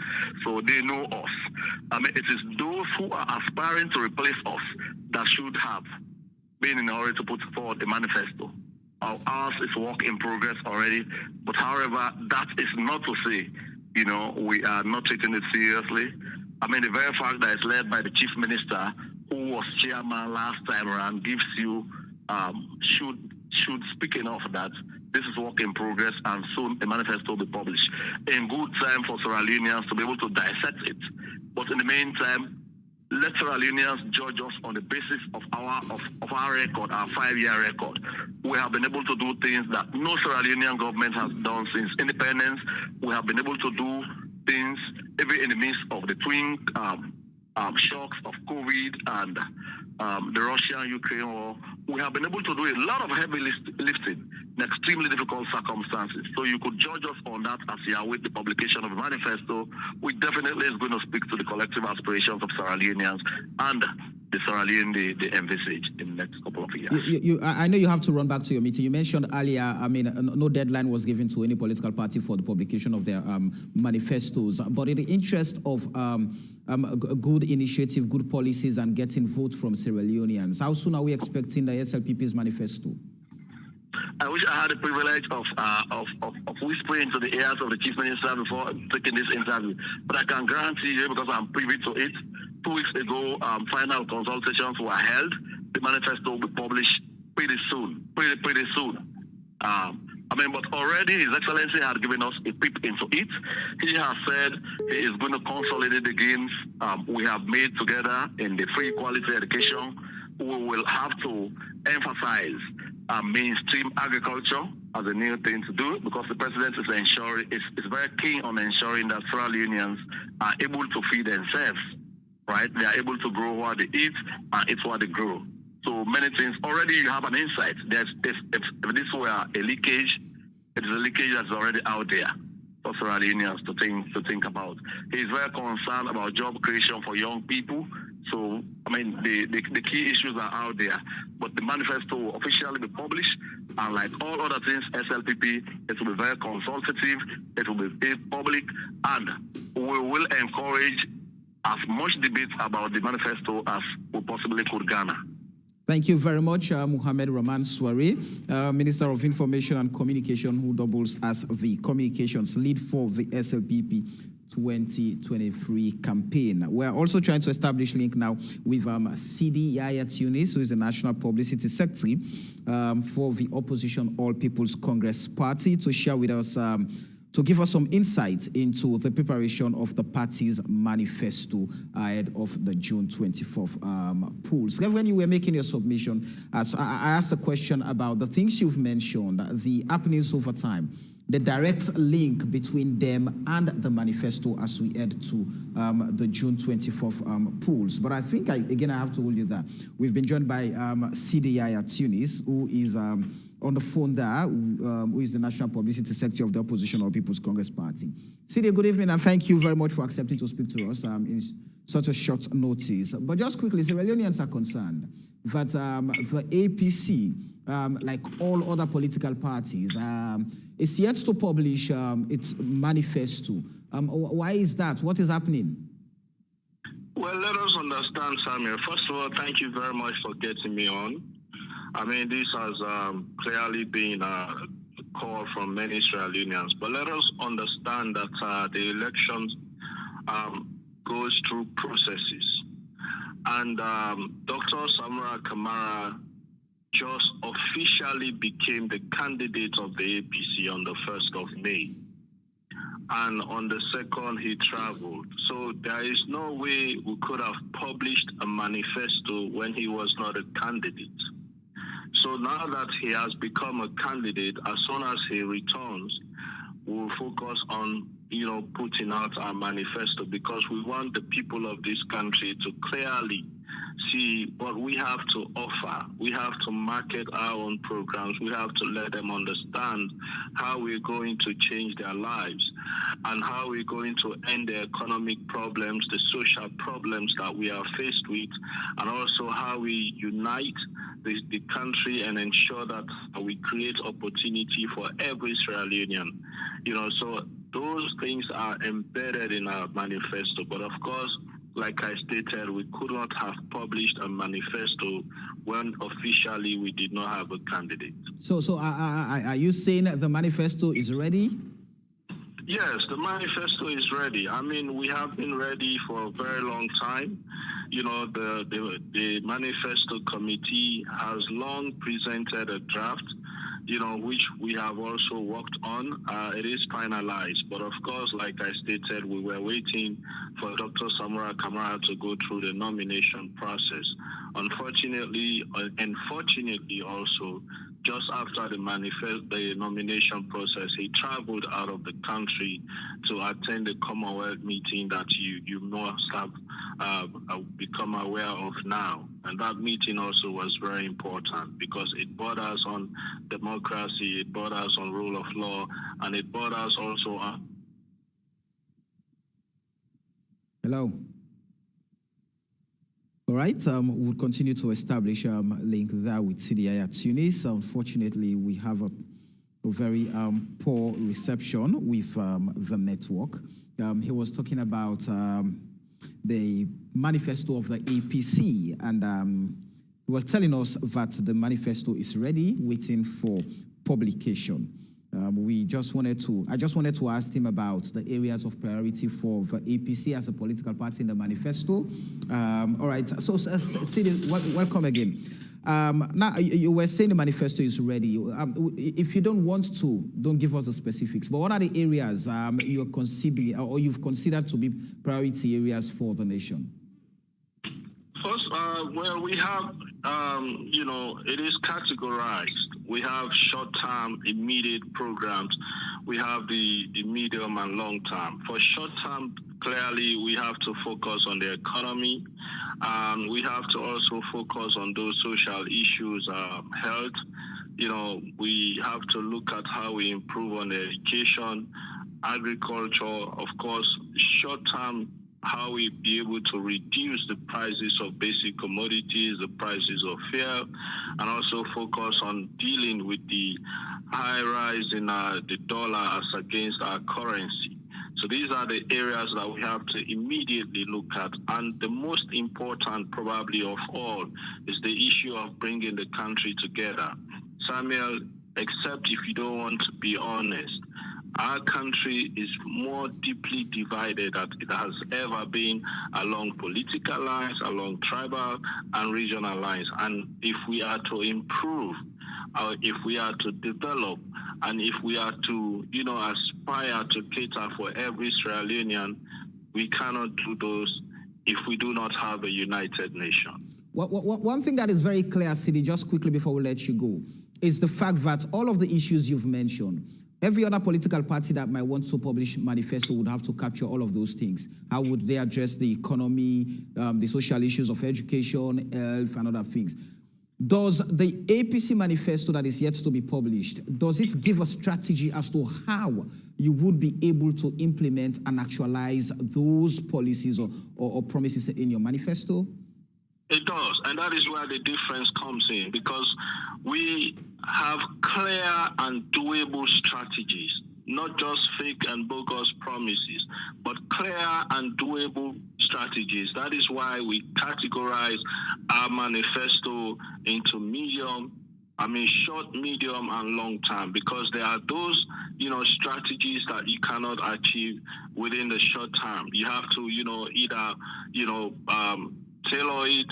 So they know us. I mean, it is those who are aspiring to replace us that should have been in order to put forward a manifesto. Ours is work in progress already. But however, that is not to say, we are not taking it seriously. I mean, the very fact that it's led by the chief minister, who was chairman last time around, gives you should speak enough that this is work in progress, and soon a manifesto will be published in good time for Sierra Leoneans to be able to dissect it. But in the meantime, let Sierra Leoneans judge us on the basis of our record, our 5-year record. We have been able to do things that no Sierra Leonean government has done since independence. We have been able to do things even in the midst of the twin shocks of COVID and the Russia-Ukraine war. We have been able to do a lot of heavy lifting in extremely difficult circumstances. So you could judge us on that as you await the publication of a manifesto, which definitely is going to speak to the collective aspirations of Sierra Leoneans and the Sierra Leone they envisage in the next couple of years. I know you have to run back to your meeting. You mentioned earlier, I mean, no deadline was given to any political party for the publication of their manifestos. But in the interest of good initiative, good policies, and getting vote from Sierra Leoneans, how soon are we expecting the SLPP's manifesto? I wish I had the privilege of whispering to the ears of the chief minister before taking this interview. But I can guarantee you, because I'm privy to it, 2 weeks ago, final consultations were held. The manifesto will be published pretty soon, pretty soon. But already His Excellency had given us a peep into it. He has said he is going to consolidate the gains we have made together in the free quality education. We will have to emphasize mainstream agriculture as a new thing to do, because the president is very keen on ensuring that Sierra Leoneans are able to feed themselves, right? They are able to grow what they eat and eat what they grow. So many things. Already you have an insight. If this were a leakage, it is a leakage that's already out there for Sierra Leoneans to think about. He is very concerned about job creation for young people. So, the key issues are out there. But the manifesto will officially be published. And like all other things, SLPP, it will be very consultative. It will be public. And we will encourage as much debate about the manifesto as we possibly could garner. Thank you very much, Mohamed Rahman Swari, Minister of Information and Communication, who doubles as the communications lead for the SLPP 2023 campaign. We're also trying to establish link now with CD Yaya Tunis, who is the National Publicity Secretary for the Opposition All People's Congress Party, to share with us, to give us some insights into the preparation of the party's manifesto ahead of the June 24th polls. When you were making your submission, I asked a question about the things you've mentioned, the happenings over time, the direct link between them and the manifesto as we head to the June 24th polls. But I think, I have to hold you that we've been joined by CD Yaya Tunis, who is on the phone there, who is the National Publicity Secretary of the Opposition All People's Congress Party. CD, good evening, and thank you very much for accepting to speak to us in such a short notice. But just quickly, Sierra Leoneans are concerned that the APC, like all other political parties, is yet to publish its manifesto. Why is that? What is happening? Well, let us understand, Samuel. First of all, thank you very much for getting me on. This has clearly been a call from many Sierra Leoneans, but let us understand that the elections goes through processes. And Dr. Samura Kamara just officially became the candidate of the APC on the 1st of May. And on the 2nd, he traveled. So there is no way we could have published a manifesto when he was not a candidate. So now that he has become a candidate, as soon as he returns, we'll focus on, putting out our manifesto, because we want the people of this country to clearly see what we have to offer. We have to market our own programs. We have to let them understand how we're going to change their lives and how we're going to end the economic problems, the social problems that we are faced with, and also how we unite the country and ensure that we create opportunity for every Sierra Leonean. So those things are embedded in our manifesto. But of course, like I stated, we could not have published a manifesto when officially we did not have a candidate. So are you saying that the manifesto is ready? Yes, the manifesto is ready. I mean, we have been ready for a very long time. The manifesto committee has long presented a draft, which we have also worked on. It is finalized. But of course, like I stated, we were waiting for Dr. Samora Kamara to go through the nomination process. Unfortunately, and fortunately also, just after the nomination process, he traveled out of the country to attend the Commonwealth meeting that you must have become aware of now. And that meeting also was very important because it borders on democracy, it borders on rule of law, and it borders also on... Hello. All right, we'll continue to establish link there with CDI at Tunis. Unfortunately, we have a very poor reception with the network. He was talking about the manifesto of the APC, and he was telling us that the manifesto is ready, waiting for publication. I just wanted to ask him about the areas of priority for the APC as a political party in the manifesto. All right, so Sidi, welcome again. Now, you were saying the manifesto is ready. If you don't want to, don't give us the specifics, but what are the areas you're considering or you've considered to be priority areas for the nation? First, well, we have, it is categorized. We have short-term, immediate programs. We have the medium and long-term. For short-term, clearly, we have to focus on the economy. We have to also focus on those social issues, health. We have to look at how we improve on education, agriculture, of course, short-term, how we be able to reduce the prices of basic commodities, the prices of fuel, and also focus on dealing with the high rise in the dollar as against our currency. So these are the areas that we have to immediately look at. And the most important probably of all is the issue of bringing the country together. Samuel, except if you don't want to be honest, our country is more deeply divided than it has ever been along political lines, along tribal and regional lines. And if we are to improve, if we are to develop, and if we are to, aspire to cater for every Sierra Leonean, we cannot do those if we do not have a united nation. One thing that is very clear, Sidi, just quickly before we let you go, is the fact that all of the issues you've mentioned, every other political party that might want to publish manifesto would have to capture all of those things. How would they address the economy, the social issues of education, health, and other things? Does the APC manifesto that is yet to be published, does it give a strategy as to how you would be able to implement and actualize those policies or promises in your manifesto? It does, and that is where the difference comes in, because we have clear and doable strategies, not just fake and bogus promises, but clear and doable strategies. That is why we categorize our manifesto into short, medium, and long term, because there are those, strategies that you cannot achieve within the short term. You have to, either, tailor it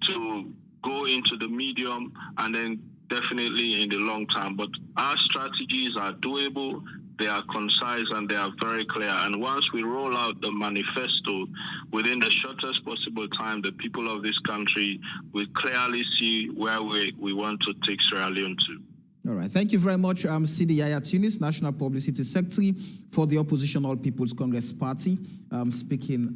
to go into the medium and then definitely in the long term. But our strategies are doable, they are concise, and they are very clear. And once we roll out the manifesto within the shortest possible time, the people of this country will clearly see where we want to take Sierra Leone to. All right. Thank you very much, Sidi Yaya Tunis, National Publicity Secretary for the Opposition All People's Congress Party, speaking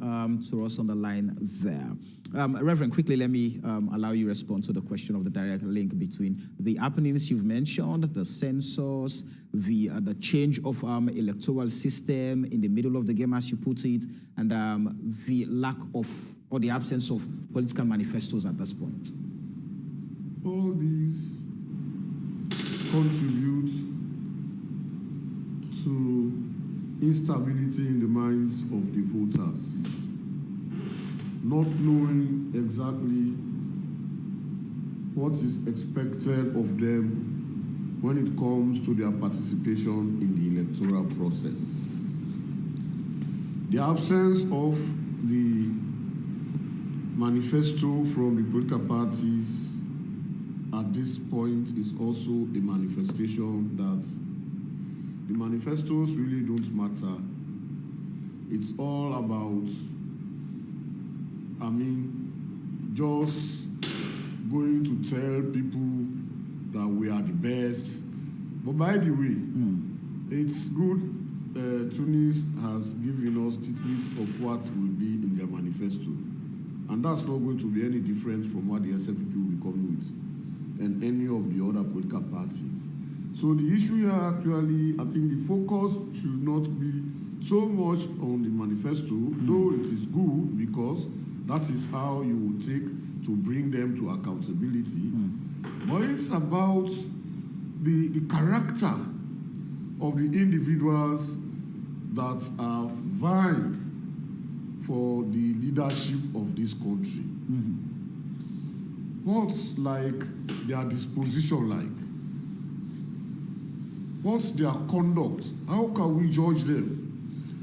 to us on the line there. Reverend, quickly, let me allow you to respond to the question of the direct link between the happenings you've mentioned, the census, the change of electoral system in the middle of the game, as you put it, and the lack of, or the absence of political manifestos at this point. All these contribute to instability in the minds of the voters, not knowing exactly what is expected of them when it comes to their participation in the electoral process. The absence of the manifesto from the political parties at this point is also a manifestation that the manifestos really don't matter. It's all about, just going to tell people that we are the best. But by the way, it's good Tunis has given us tidbits of what will be in their manifesto. And that's not going to be any different from what the SFPP will be coming with and any of the other political parties. So the issue here actually, I think the focus should not be so much on the manifesto, though it is good because that is how you will take to bring them to accountability. But it's about the character of the individuals that are vying for the leadership of this country. What's like their disposition like? What's their conduct? How can we judge them?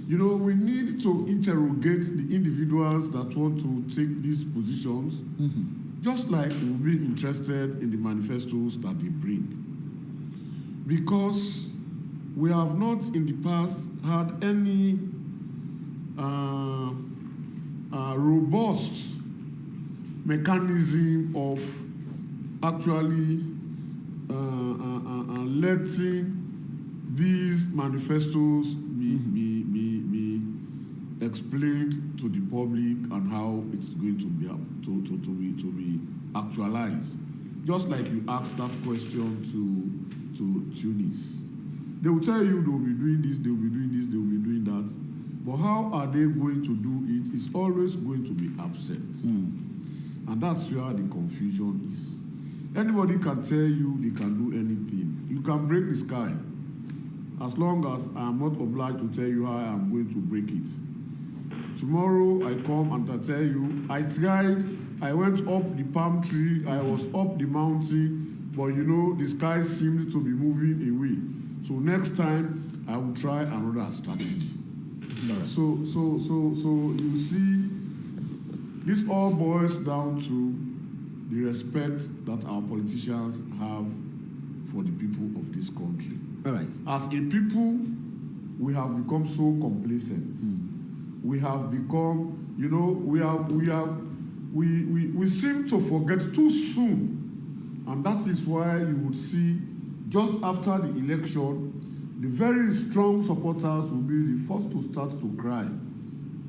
You know, we need to interrogate the individuals that want to take these positions, just like we'll be interested in the manifestos that they bring. Because we have not in the past had any robust mechanism of actually letting these manifestos be explained to the public and how it's going to be actualized. Just like you asked that question to Tunis. They will tell you they will be doing this, they will be doing this, they will be doing that. But how are they going to do it? It's always going to be absent. And that's where the confusion is. Anybody can tell you they can do anything. You can break the sky. As long as I'm not obliged to tell you how I'm going to break it. Tomorrow I come and I tell you, I tried, I went up the palm tree, I was up the mountain, but you know, the sky seemed to be moving away. So next time I will try another strategy. So you see, this all boils down to the respect that our politicians have for the people of this country. All right. As a people, we have become so complacent. We have become, you know, we seem to forget too soon. And that is why you would see, just after the election, the very strong supporters will be the first to start to cry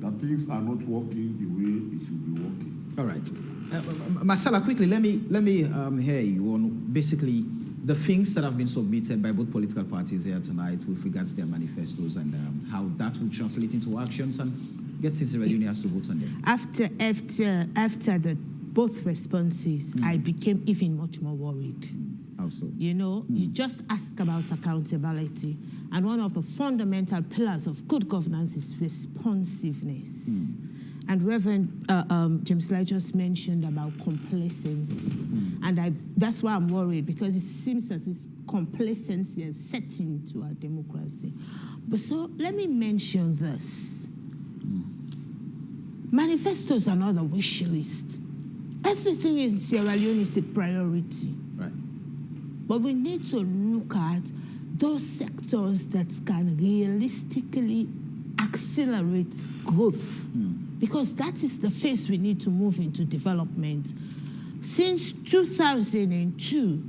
that things are not working the way it should be working. All right. Marcella, quickly, let me hear you on basically the things that have been submitted by both political parties here tonight with regards to their manifestos and how that will translate into actions and get Sierra Leoneans to vote on them. After the both responses, I became even much more worried. How so? You know, you just ask about accountability, and one of the fundamental pillars of good governance is responsiveness. And Reverend James Lai just mentioned about complacency. And that's why I'm worried, because it seems as if complacency is setting into our democracy. But so let me mention this. Manifestos are not a wish list. Everything in Sierra Leone is a priority. Right. But we need to look at those sectors that can realistically accelerate growth. Because that is the phase we need to move into development. Since 2002,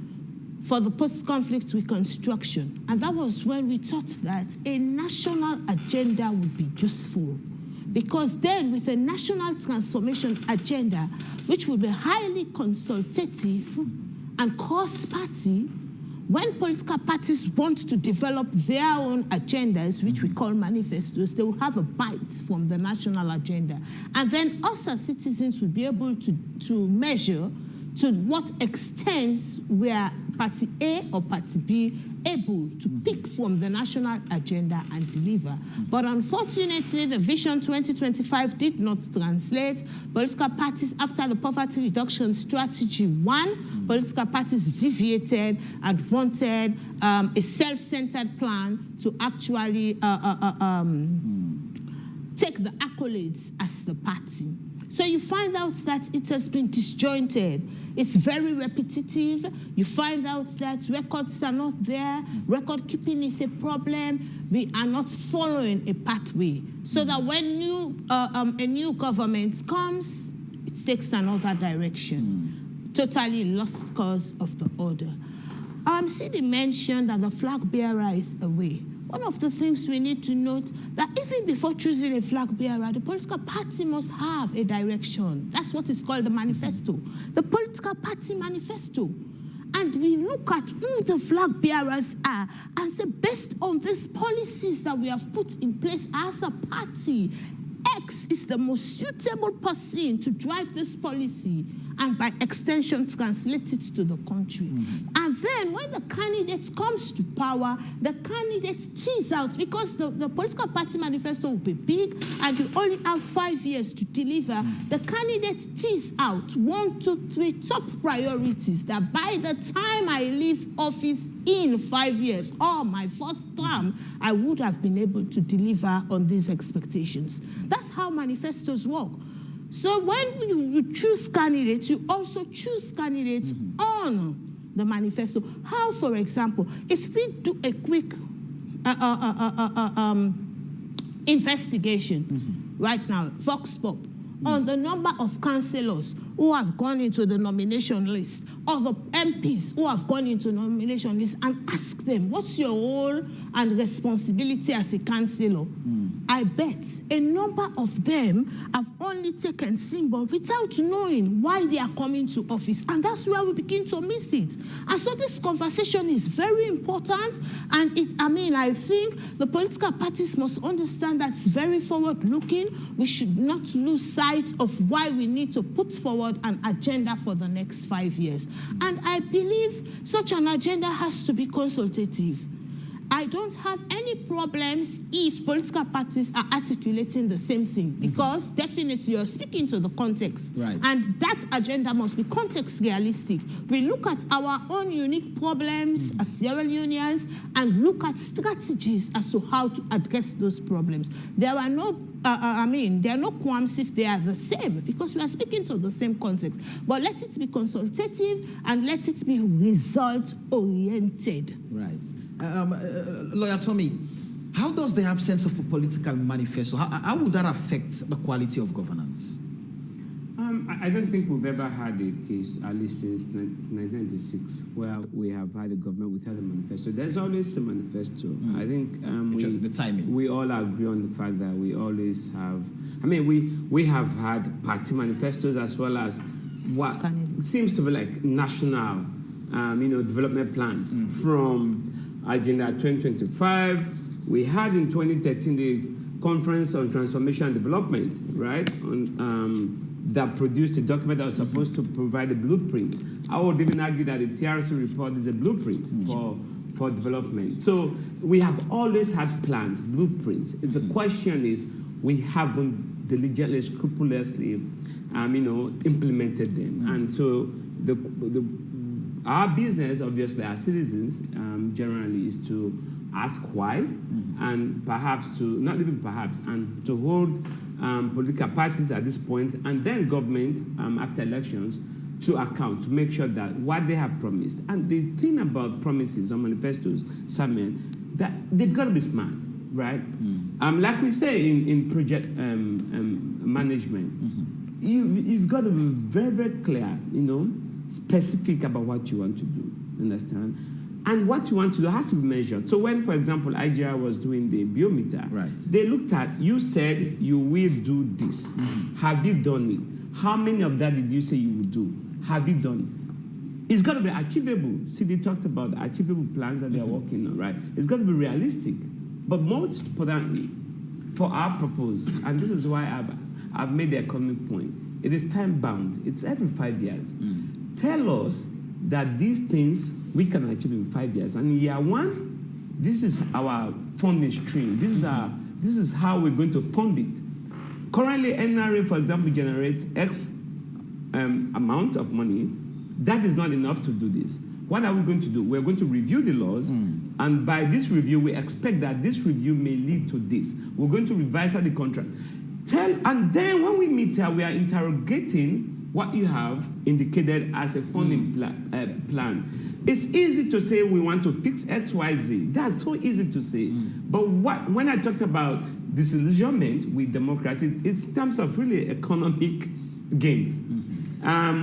for the post-conflict reconstruction. And that was when we thought that a national agenda would be useful. Because then with a national transformation agenda, which would be highly consultative and cross-party, when political parties want to develop their own agendas, which we call manifestos, they will have a bite from the national agenda. And then us as citizens will be able to measure to what extent we are party A or party B able to pick from the national agenda and deliver. But unfortunately, the Vision 2025 did not translate. Political parties, after the poverty reduction strategy won, political parties deviated and wanted a self-centered plan to actually take the accolades as the party. So you find out that it has been disjointed. It's very repetitive. You find out that records are not there. Record keeping is a problem. We are not following a pathway. So that when a new government comes, it takes another direction. Totally lost cause of the order. Sidi mentioned that the flag bearer is away. One of the things we need to note that even before choosing a flag bearer, the political party must have a direction. That's what is called the manifesto, the political party manifesto. And we look at who the flag bearers are and say, based on these policies that we have put in place as a party, X is the most suitable person to drive this policy and by extension translate it to the country. And then when the candidate comes to power, the candidate tease out, because the political party manifesto will be big and you only have 5 years to deliver, the candidate tease out 1, 2, 3 top priorities that by the time I leave office in 5 years or my first term, I would have been able to deliver on these expectations. That's how manifestos work. So when you choose candidates, you also choose candidates on the manifesto. How, for example, if we do a quick investigation right now, Vox Pop, on the number of councillors who have gone into the nomination list, or the MPs who have gone into nomination list, and ask them, what's your role and responsibility as a councillor? I bet a number of them have only taken symbol without knowing why they are coming to office. And that's where we begin to miss it. And so this conversation is very important. And I think the political parties must understand that it's very forward-looking. We should not lose sight of why we need to put forward an agenda for the next 5 years. And I believe such an agenda has to be consultative. I don't have any problems if political parties are articulating the same thing, because definitely you're speaking to the context. Right. And that agenda must be context realistic. We look at our own unique problems as Sierra Leoneans and look at strategies as to how to address those problems. There are no there are no qualms if they are the same, because we are speaking to the same context. But let it be consultative and let it be result-oriented. Right. Lawyer Tommy, how does the absence of a political manifesto, how would that affect the quality of governance? I don't think we've ever had a case, at least since 1996, where we have had a government without a manifesto. There's always a manifesto. I think the timing. We all agree on the fact that we always have, we have had party manifestos as well as what seems to be like national development plans from Agenda 2025. We had in 2013 this Conference on Transformation and Development, right? That produced a document that was supposed to provide a blueprint. I would even argue that the TRC report is a blueprint for development. So we have always had plans, blueprints. It's a question is we haven't diligently, scrupulously, implemented them. And so our business, obviously, as citizens, generally, is to ask why, and perhaps and to hold political parties at this point, and then government after elections to account, to make sure that what they have promised. And the thing about promises or manifestos, Samuel, that they've got to be smart, right? Like we say in project management, you've got to be very, very clear, specific about what you want to do. Understand? And what you want to do has to be measured. So when, for example, IGR was doing the biometer, Right. they looked at, you said you will do this. Mm-hmm. Have you done it? How many of that did you say you would do? Have you done it? It's got to be achievable. See, they talked about the achievable plans that they are working on, right? It's got to be realistic. But most importantly, for our purpose, and this is why I've made the economic point, it is time-bound. It's every 5 years. Tell us that these things we can achieve in 5 years. And in year one, this is our funding stream. This is how we're going to fund it. Currently, NRA, for example, generates X amount of money. That is not enough to do this. What are we going to do? We're going to review the laws, and by this review, we expect that this review may lead to this. We're going to revise the contract. And then when we meet here, we are interrogating what you have indicated as a funding plan. It's easy to say we want to fix X, Y, Z. That's so easy to say. But when I talked about disillusionment with democracy, it's in terms of really economic gains.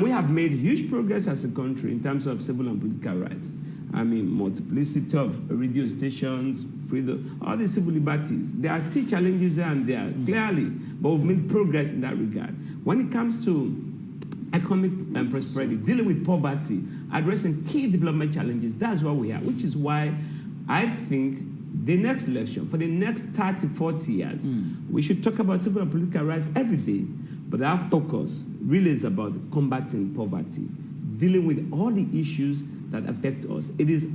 We have made huge progress as a country in terms of civil and political rights. I mean, multiplicity of radio stations, freedom, all the civil liberties. There are still challenges there and there, clearly, but we've made progress in that regard. When it comes to economic prosperity, dealing with poverty, addressing key development challenges, that's what we are, which is why I think the next election, for the next 30, 40 years, we should talk about civil and political rights every day, but our focus really is about combating poverty, dealing with all the issues that affect us. It is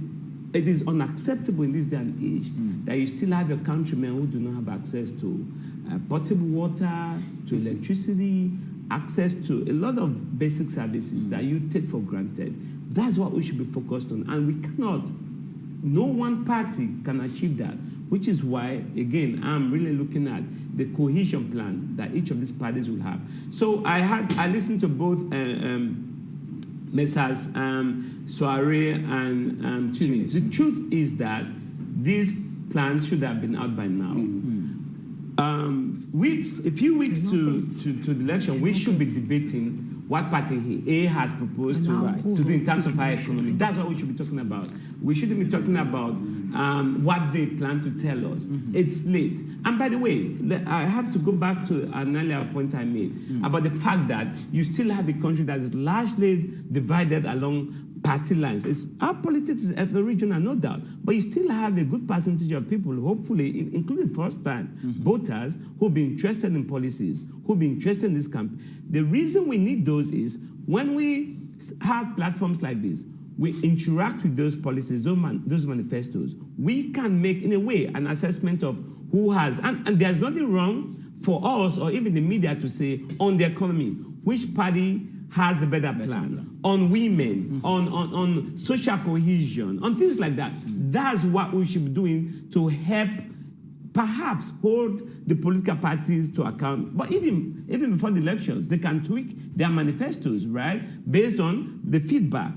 unacceptable in this day and age that you still have your countrymen who do not have access to potable water, to electricity, access to a lot of basic services that you take for granted. That's what we should be focused on. And we cannot, no one party can achieve that, which is why, again, I'm really looking at the cohesion plan that each of these parties will have. So I listened to both Messrs. Soare and Tunis. The truth is that these plans should have bin out by now. A few weeks to the election, we should be debating what party A has proposed to do in terms of our economy. That's what we should be talking about. We shouldn't be talking about what they plan to tell us. It's late. And by the way, I have to go back to an earlier point I made about the fact that you still have a country that is largely divided along party lines. Our politics is ethno-regional, no doubt, but you still have a good percentage of people, hopefully, including first-time voters, who'll be interested in policies, who'll be interested in this camp. The reason we need those is when we have platforms like this, we interact with those policies, those manifestos, we can make, in a way, an assessment of who has, and there's nothing wrong for us or even the media to say on the economy, which party has a better plan on women, on social cohesion, on things like that. That's what we should be doing to help perhaps hold the political parties to account. But even before the elections, they can tweak their manifestos, right, based on the feedback.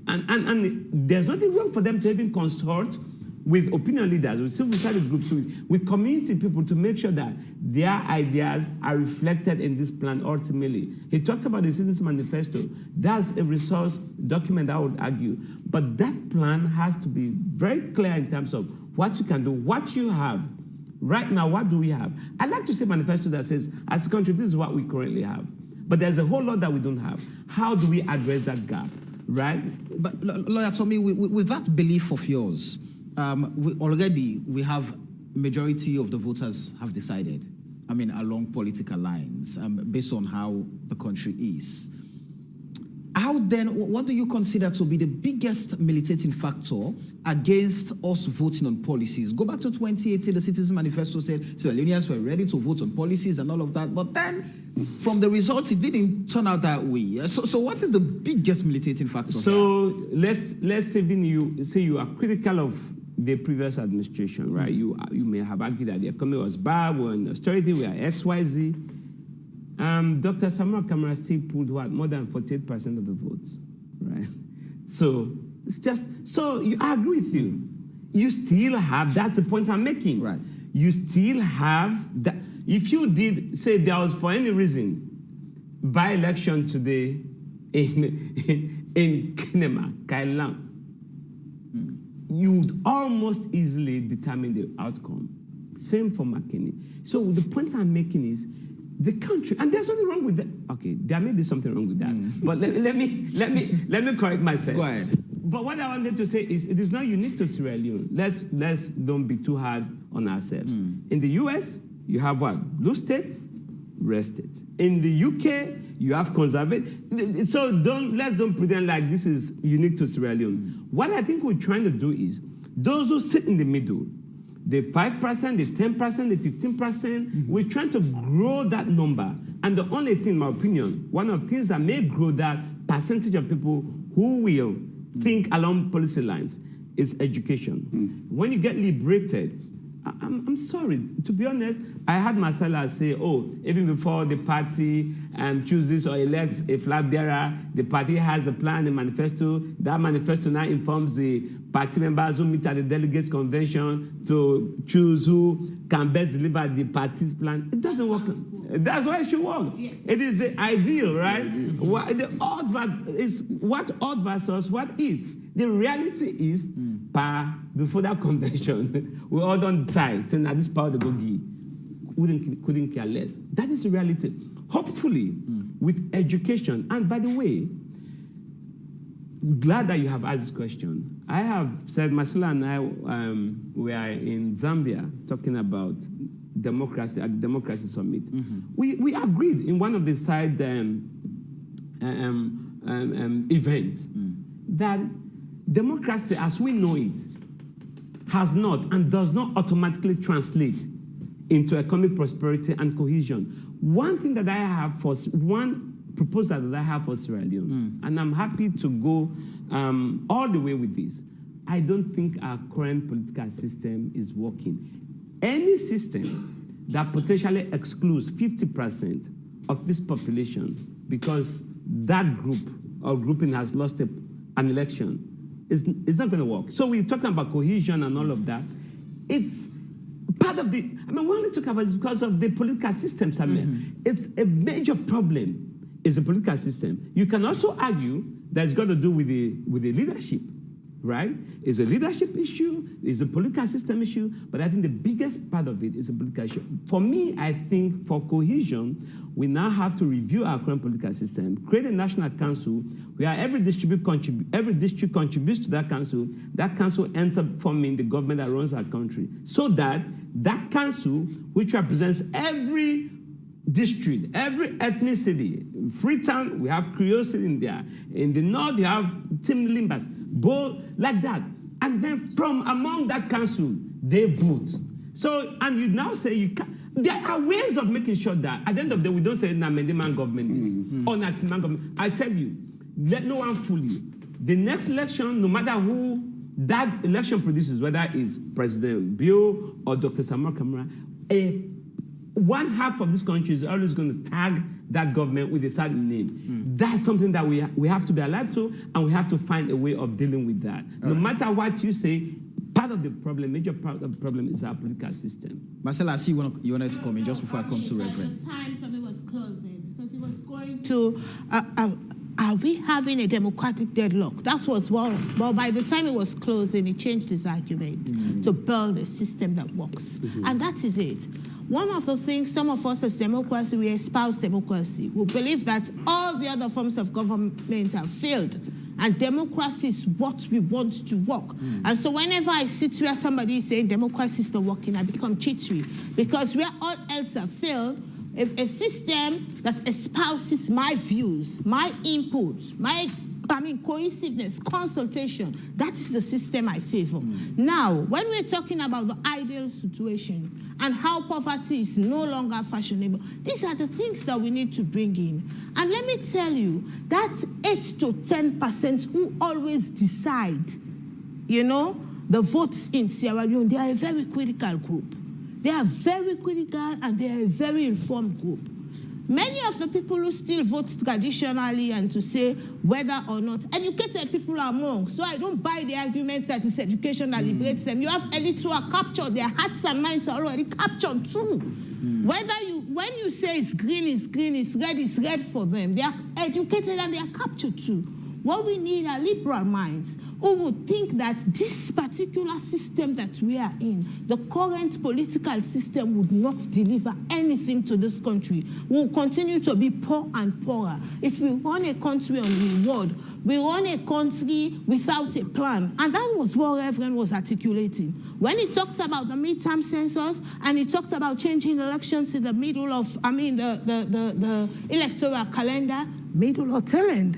And there's nothing wrong for them to even consult with opinion leaders, with civil society groups, with community people to make sure that their ideas are reflected in this plan ultimately. He talked about the Citizens Manifesto. That's a resource document, I would argue. But that plan has to be very clear in terms of what you can do, what you have. Right now, what do we have? I'd like to say a manifesto that says, as a country, this is what we currently have. But there's a whole lot that we don't have. How do we address that gap, right? But Lawyer Tommy, with that belief of yours, we have majority of the voters have decided, I mean, along political lines, based on how the country is. How then, what do you consider to be the biggest militating factor against us voting on policies? Go back to 2018, the Citizens Manifesto said Leoneans were ready to vote on policies and all of that, but then from the results, it didn't turn out that way. So what is the biggest militating factor? So let's even you say you are critical of the previous administration, right? You may have argued that the economy was bad, we're in austerity, we are X, Y, Z. Dr. Samuel Kamara still pulled more than 48% of the votes, right? So it's just, I agree with you. You still have, that's the point I'm making. Right. You still have that. If you did say there was for any reason by election today in Kinema, Kailam, you would almost easily determine the outcome. Same for McKinney. So the point I'm making is the country, and there's nothing wrong with that. Okay, there may be something wrong with that, but let me correct myself. Go ahead. But what I wanted to say is it is not unique to Sierra Leone. Let's don't be too hard on ourselves. In the US, you have what? Blue states, red states. In the UK, you have conservative. So let's don't pretend like this is unique to Sierra Leone. What I think we're trying to do is those who sit in the middle, the 5%, the 10%, the 15%, we're trying to grow that number. And the only thing, in my opinion, one of the things that may grow that percentage of people who will think along policy lines is education. When you get liberated, I'm sorry, to be honest, I had Marcella say, oh, even before the party chooses or elects a flag bearer, the party has a plan, a manifesto. That manifesto now informs the party members who meet at the delegates convention to choose who can best deliver the party's plan. It doesn't work. That's why it should work. Yes. It is the ideal, right? The odd is what odd versus what is. The reality is, before that convention, we all don't try, saying that this power the go give. Couldn't care less. That is the reality. Hopefully, with education, and by the way, glad that you have asked this question. I have said, Marcella and I were in Zambia talking about democracy at the Democracy Summit. We agreed in one of the side events that democracy as we know it has not and does not automatically translate into economic prosperity and cohesion. One thing that I have one proposal that I have for Sierra Leone, and I'm happy to go all the way with this. I don't think our current political system is working. Any system that potentially excludes 50% of this population because that group or grouping has lost an election is not going to work. So we're talking about cohesion and all of that. It's part of the, we only talk about it because of the political systems. It's a major problem. It's a political system. You can also argue that it's got to do with the leadership, right? It's a leadership issue, it's a political system issue, but I think the biggest part of it is a political issue. For me, I think for cohesion, we now have to review our current political system, create a national council where every district contributes to that council ends up forming the government that runs our country, so that that council, which represents every district, every ethnicity. In Freetown, we have Creoles in there. In the north, you have Tim Limbas, both like that. And then from among that council, they vote. So, and you now say you can. There are ways of making sure that at the end of the day, we don't say Namendeman government is or Natiman government. I tell you, let no one fool you. The next election, no matter who that election produces, whether it's President Bill or Dr. Samuel Kamara, one half of this country is always going to tag that government with a certain name. That's something that we have to be alive to, and we have to find a way of dealing with that. No matter what you say, part of the problem, major part of the problem is our political system. Marcella, I see you wanted to come in just before I come to Reverend. By the time Tommy was closing, because he was going to, are we having a democratic deadlock? That was well, by the time it was closing, he changed his argument to build a system that works. And that is it. One of the things, some of us as democracy, we espouse democracy. We believe that all the other forms of government have failed, and democracy is what we want to work. And so whenever I sit where somebody is saying democracy is not working, I become jittery, because where all else have failed, a system that espouses my views, my inputs, cohesiveness, consultation, that is the system I favor. Now, when we're talking about the ideal situation and how poverty is no longer fashionable, these are the things that we need to bring in. And let me tell you, that's 8 to 10% who always decide, the votes in Sierra Leone. They are a very critical group. They are very critical, and they are a very informed group. Many of the people who still vote traditionally and to say whether or not, educated people are among. So I don't buy the arguments that it's education that liberates them. You have elites who are captured. Their hearts and minds are already captured too. When you say it's green, it's red for them. They are educated and they are captured too. What we need are liberal minds who would think that this particular system that we are in, the current political system, would not deliver anything to this country. We will continue to be poor and poorer. If we run a country on reward, we run a country without a plan. And that was what Reverend was articulating. When he talked about the midterm census and he talked about changing elections in the middle of, the electoral calendar, middle or tail end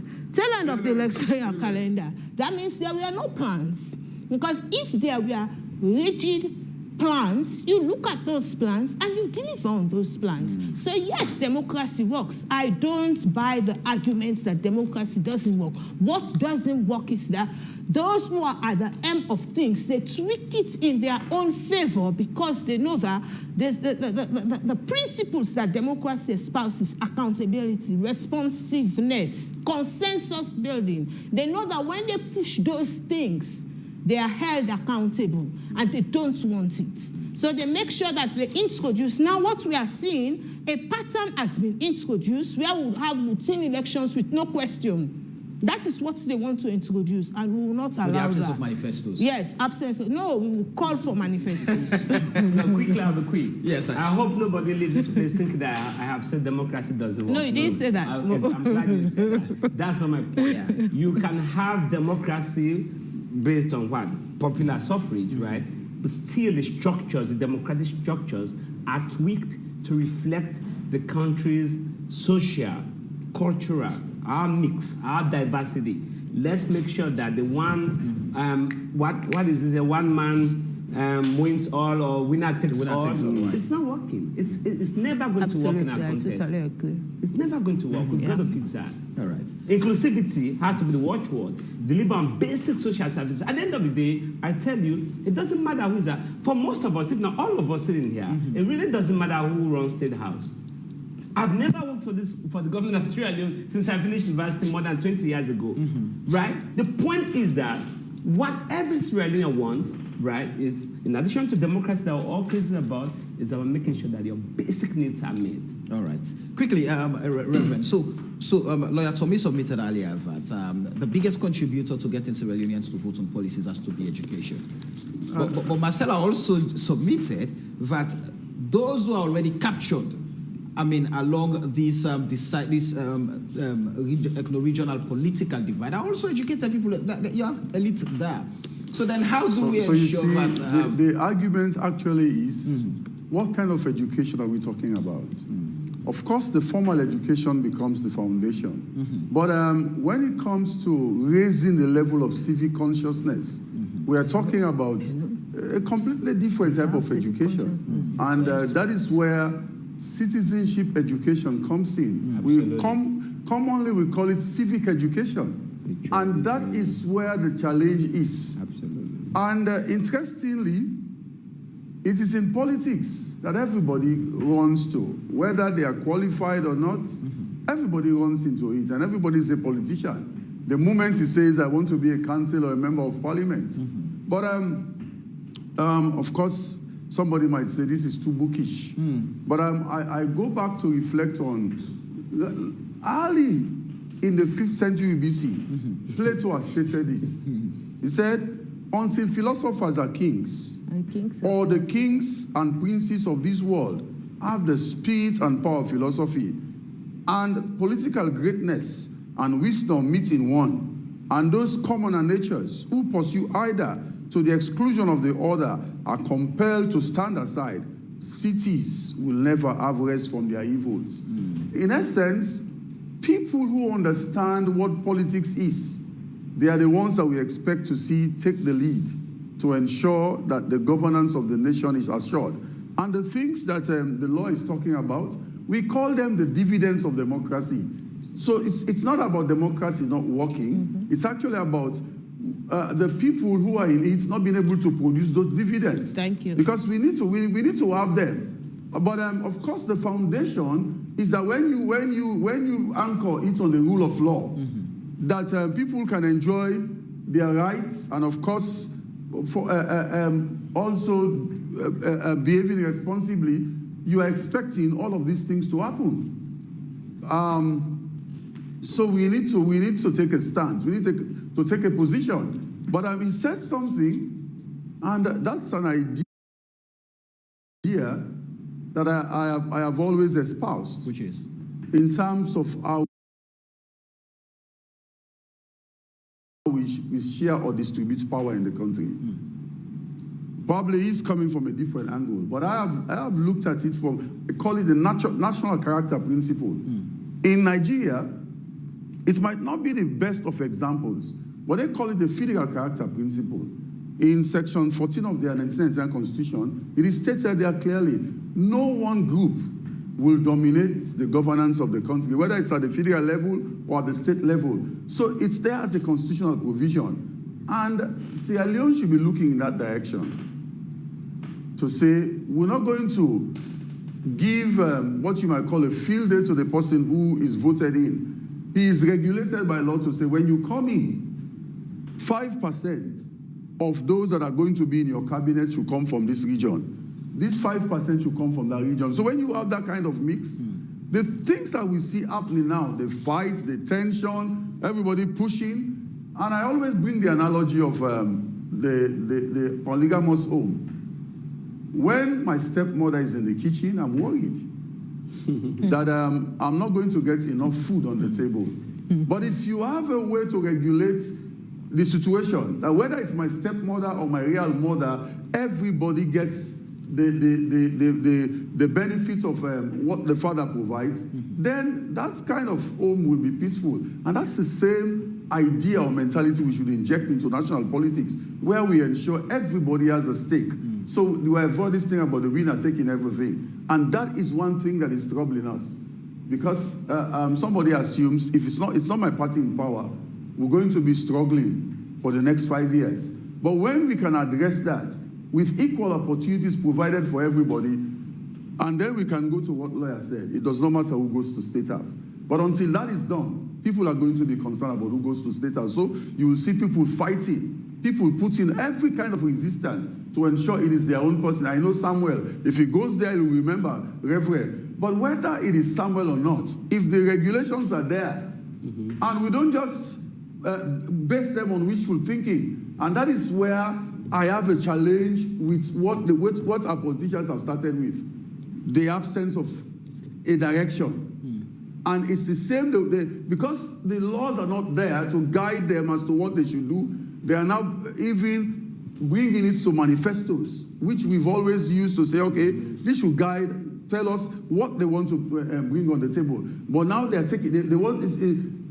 of the electoral calendar. That means there were no plans. Because if there were rigid plans, you look at those plans and you deliver on those plans. So yes, democracy works. I don't buy the arguments that democracy doesn't work. What doesn't work is that those who are at the end of things, they tweak it in their own favor because they know that the principles that democracy espouses, accountability, responsiveness, consensus building, they know that when they push those things, they are held accountable and they don't want it. So they make sure that they introduce. Now what we are seeing, a pattern has been introduced where we will have routine elections with no question. That is what they want to introduce, and we will not allow that. The absence of manifestos. Yes, absence. No, we will call for manifestos. No, quickly, I'll be quick. Yes, I hope nobody leaves this place thinking that I have said democracy doesn't work. No, you didn't say that. I'm glad you said that. That's not my point. Yeah. You can have democracy based on what? Popular suffrage, right? But still the structures, the democratic structures, are tweaked to reflect the country's social, cultural, our mix, our diversity. Let's make sure that the one, what is this, a one man wins all or winner takes all. Right. It's not working. It's never going to work in our context. I totally agree. It's never going to work. We've got to fix that. All right. Inclusivity has to be the watchword. Deliver on basic social services. At the end of the day, I tell you, it doesn't matter who is that. For most of us, if not all of us sitting here, it really doesn't matter who runs State House. I've never worked for the government of Sierra Leone since I finished university more than 20 years ago, right? The point is that what every Sierra Leonean wants, right, is in addition to democracy that we're all crazy about, is about making sure that your basic needs are met. All right. Quickly, Reverend, so Lawyer Tommy submitted earlier that the biggest contributor to getting Sierra Leoneans to vote on policies has to be education. But Marcella also submitted that those who are already captured, along this regional political divide, are also educated people. That you have elite there. So then, how do we ensure that? The argument actually is, what kind of education are we talking about? Of course, the formal education becomes the foundation. But when it comes to raising the level of civic consciousness, we are talking about a completely different type of education. And that is where citizenship education comes in. Commonly we call it civic education. And that is where the challenge is. Absolutely. And interestingly, it is in politics that everybody runs to. Whether they are qualified or not, everybody runs into it, and everybody is a politician. The moment he says, I want to be a councillor or a member of parliament. But of course, somebody might say this is too bookish. But I go back to reflect on early in the 5th century BC, Plato has stated this. He said, until philosophers are kings, or the kings and princes of this world have the spirit and power of philosophy, and political greatness and wisdom meet in one, and those commoner natures who pursue either to the exclusion of the other are compelled to stand aside, cities will never have rest from their evils. In essence, people who understand what politics is, they are the ones that we expect to see take the lead to ensure that the governance of the nation is assured. And the things that the law is talking about, we call them the dividends of democracy. So it's not about democracy not working. It's actually about the people who are in it not being able to produce those dividends. Thank you. Because we need to have them. But of course, the foundation is that when you anchor it on the rule of law, that people can enjoy their rights, and of course, for also behaving responsibly, you are expecting all of these things to happen. So we need to take a stance. We need to take a position But he said something, and that's an idea that I have always espoused. Which is? In terms of how we share or distribute power in the country. Probably he's coming from a different angle, but I have looked at it from, I call it the national character principle. In Nigeria, it might not be the best of examples, but they call it the federal character principle. In section 14 of their 1999 constitution, it is stated there clearly, no one group will dominate the governance of the country, whether it's at the federal level or at the state level. So it's there as a constitutional provision. And Sierra Leone should be looking in that direction to say, we're not going to give what you might call a field day to the person who is voted in. He is regulated by law to say, when you come in, 5% of those that are going to be in your cabinet should come from this region. This 5% should come from that region. So when you have that kind of mix, the things that we see happening now, the fights, the tension, everybody pushing, and I always bring the analogy of the polygamous home. When my stepmother is in the kitchen, I'm worried that I'm not going to get enough food on the table. But if you have a way to regulate the situation, that whether it's my stepmother or my real mother, everybody gets the benefits of what the father provides, then that kind of home will be peaceful. And that's the same idea or mentality we should inject into national politics, where we ensure everybody has a stake. So we avoid this thing about the winner taking everything. And that is one thing that is troubling us. Because somebody assumes, if it's not my party in power, we're going to be struggling for the next 5 years. But when we can address that with equal opportunities provided for everybody, and then we can go to what lawyer said, it does not matter who goes to State House. But until that is done, people are going to be concerned about who goes to State House. So you will see people fighting, people putting every kind of resistance to ensure it is their own person. I know Samuel, if he goes there, he'll remember Reverend. But whether it is Samuel or not, if the regulations are there, and we don't just base them on wishful thinking, and that is where I have a challenge with what our politicians have started with, the absence of a direction. And it's the same, because the laws are not there to guide them as to what they should do, they are now even bringing it to manifestos, which we've always used to say, okay, this should guide, tell us what they want to bring on the table. But now they're taking, they want this,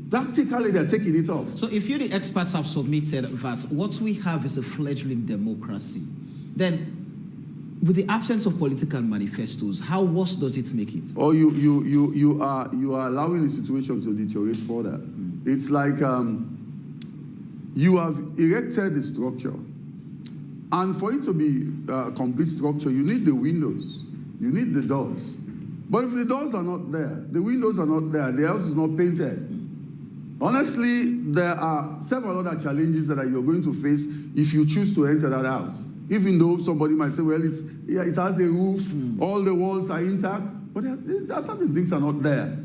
tactically they're taking it off. So if you, the experts, have submitted that what we have is a fledgling democracy, then with the absence of political manifestos, how worse does it make it? Or you are allowing the situation to deteriorate further. It's like you have erected the structure, and for it to be a complete structure, you need the windows, you need the doors. But if the doors are not there, the windows are not there, the house is not painted, honestly, there are several other challenges that you're going to face if you choose to enter that house. Even though somebody might say, well, it has a roof, all the walls are intact, but there are certain things are not there.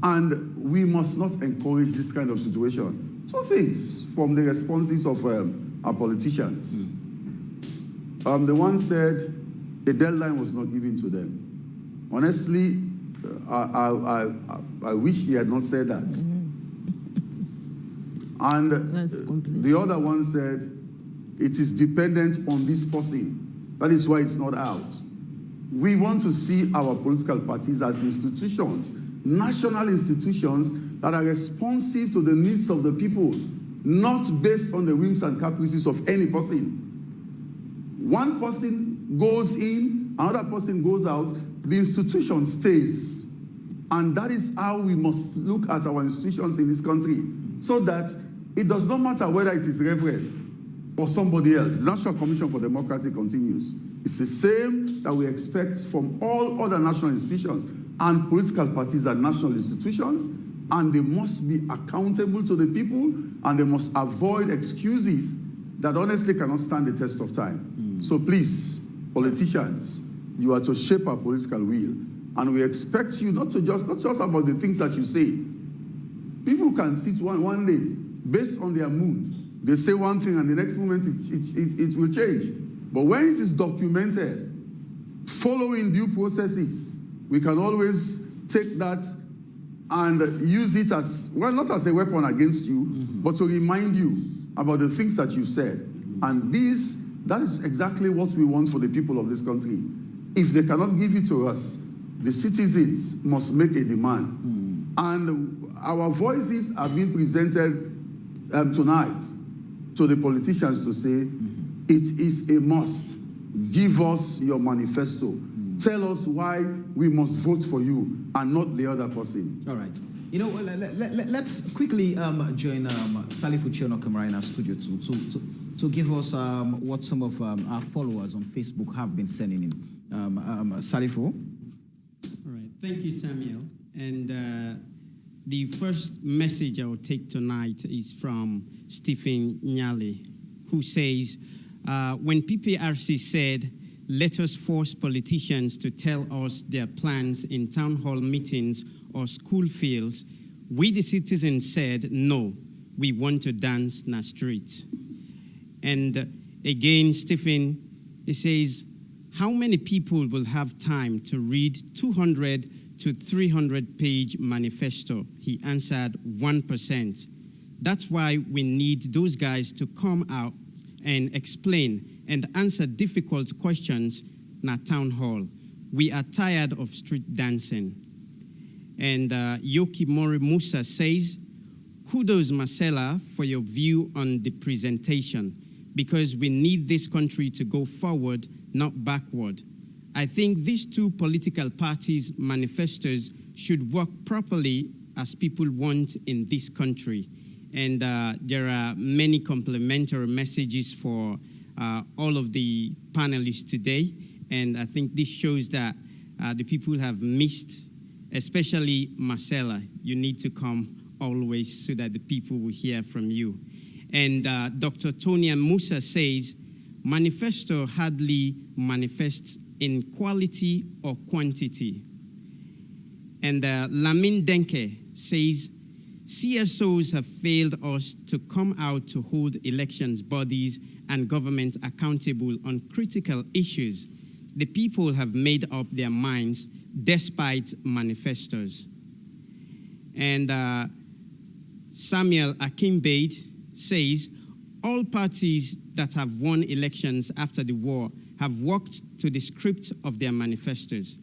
And we must not encourage this kind of situation. Two things from the responses of our politicians. The one said a deadline was not given to them. Honestly, I wish he had not said that. And the other one said, it is dependent on this person. That is why it's not out. We want to see our political parties as institutions, national institutions that are responsive to the needs of the people, not based on the whims and caprices of any person. One person goes in, another person goes out, the institution stays. And that is how we must look at our institutions in this country, so that it does not matter whether it is Reverend or somebody else. The National Commission for Democracy continues. It's the same that we expect from all other national institutions, and political parties are national institutions, and they must be accountable to the people, and they must avoid excuses that honestly cannot stand the test of time. So please, politicians, you are to shape our political will, and we expect you not just about the things that you say. People can sit one day, based on their mood, They say one thing and the next moment it will change. But when it is documented, following due processes, we can always take that and use it as, well, not as a weapon against you, but to remind you about the things that you said. And that is exactly what we want for the people of this country. If they cannot give it to us, the citizens must make a demand. And our voices are being presented tonight to the politicians to say, it is a must. Give us your manifesto. Tell us why we must vote for you and not the other person. All right. You know, let's quickly join Salifu Chiono-Kamara in our studio to give us what some of our followers on Facebook have been sending in. Salifu. All right. Thank you, Samuel. And the first message I will take tonight is from Stephen Nyali, who says, when PPRC said, let us force politicians to tell us their plans in town hall meetings or school fields, we the citizens said, no, we want to dance in the street. And again, Stephen, he says, how many people will have time to read 200 to 300-page manifesto? He answered, 1%. That's why we need those guys to come out and explain and answer difficult questions in our town hall. We are tired of street dancing. And Yoki Mori Musa says, kudos, Marcella, for your view on the presentation, because we need this country to go forward, not backward. I think these two political parties' manifestos should work properly as people want in this country. And there are many complimentary messages for all of the panelists today. And I think this shows that the people have missed, especially Marcella. You need to come always so that the people will hear from you. And Dr. Tonia Musa says, manifesto hardly manifests in quality or quantity. And Lamin Denke says, CSOs have failed us to come out to hold elections bodies and government accountable on critical issues. The people have made up their minds despite manifestos. And Samuel Akinbade says, all parties that have won elections after the war have worked to the script of their manifestos.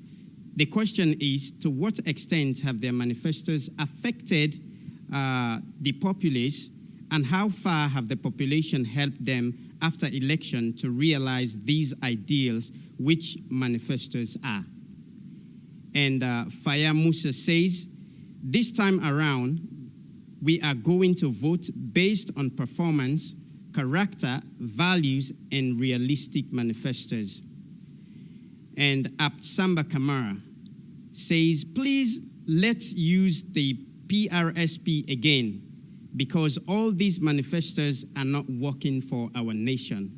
The question is, to what extent have their manifestos affected the populace, and how far have the population helped them after election to realize these ideals, which manifestos are? And Faya Musa says, this time around, we are going to vote based on performance, character, values, and realistic manifestos. And Absamba Kamara says, please let's use the PRSP again, because all these manifestos are not working for our nation.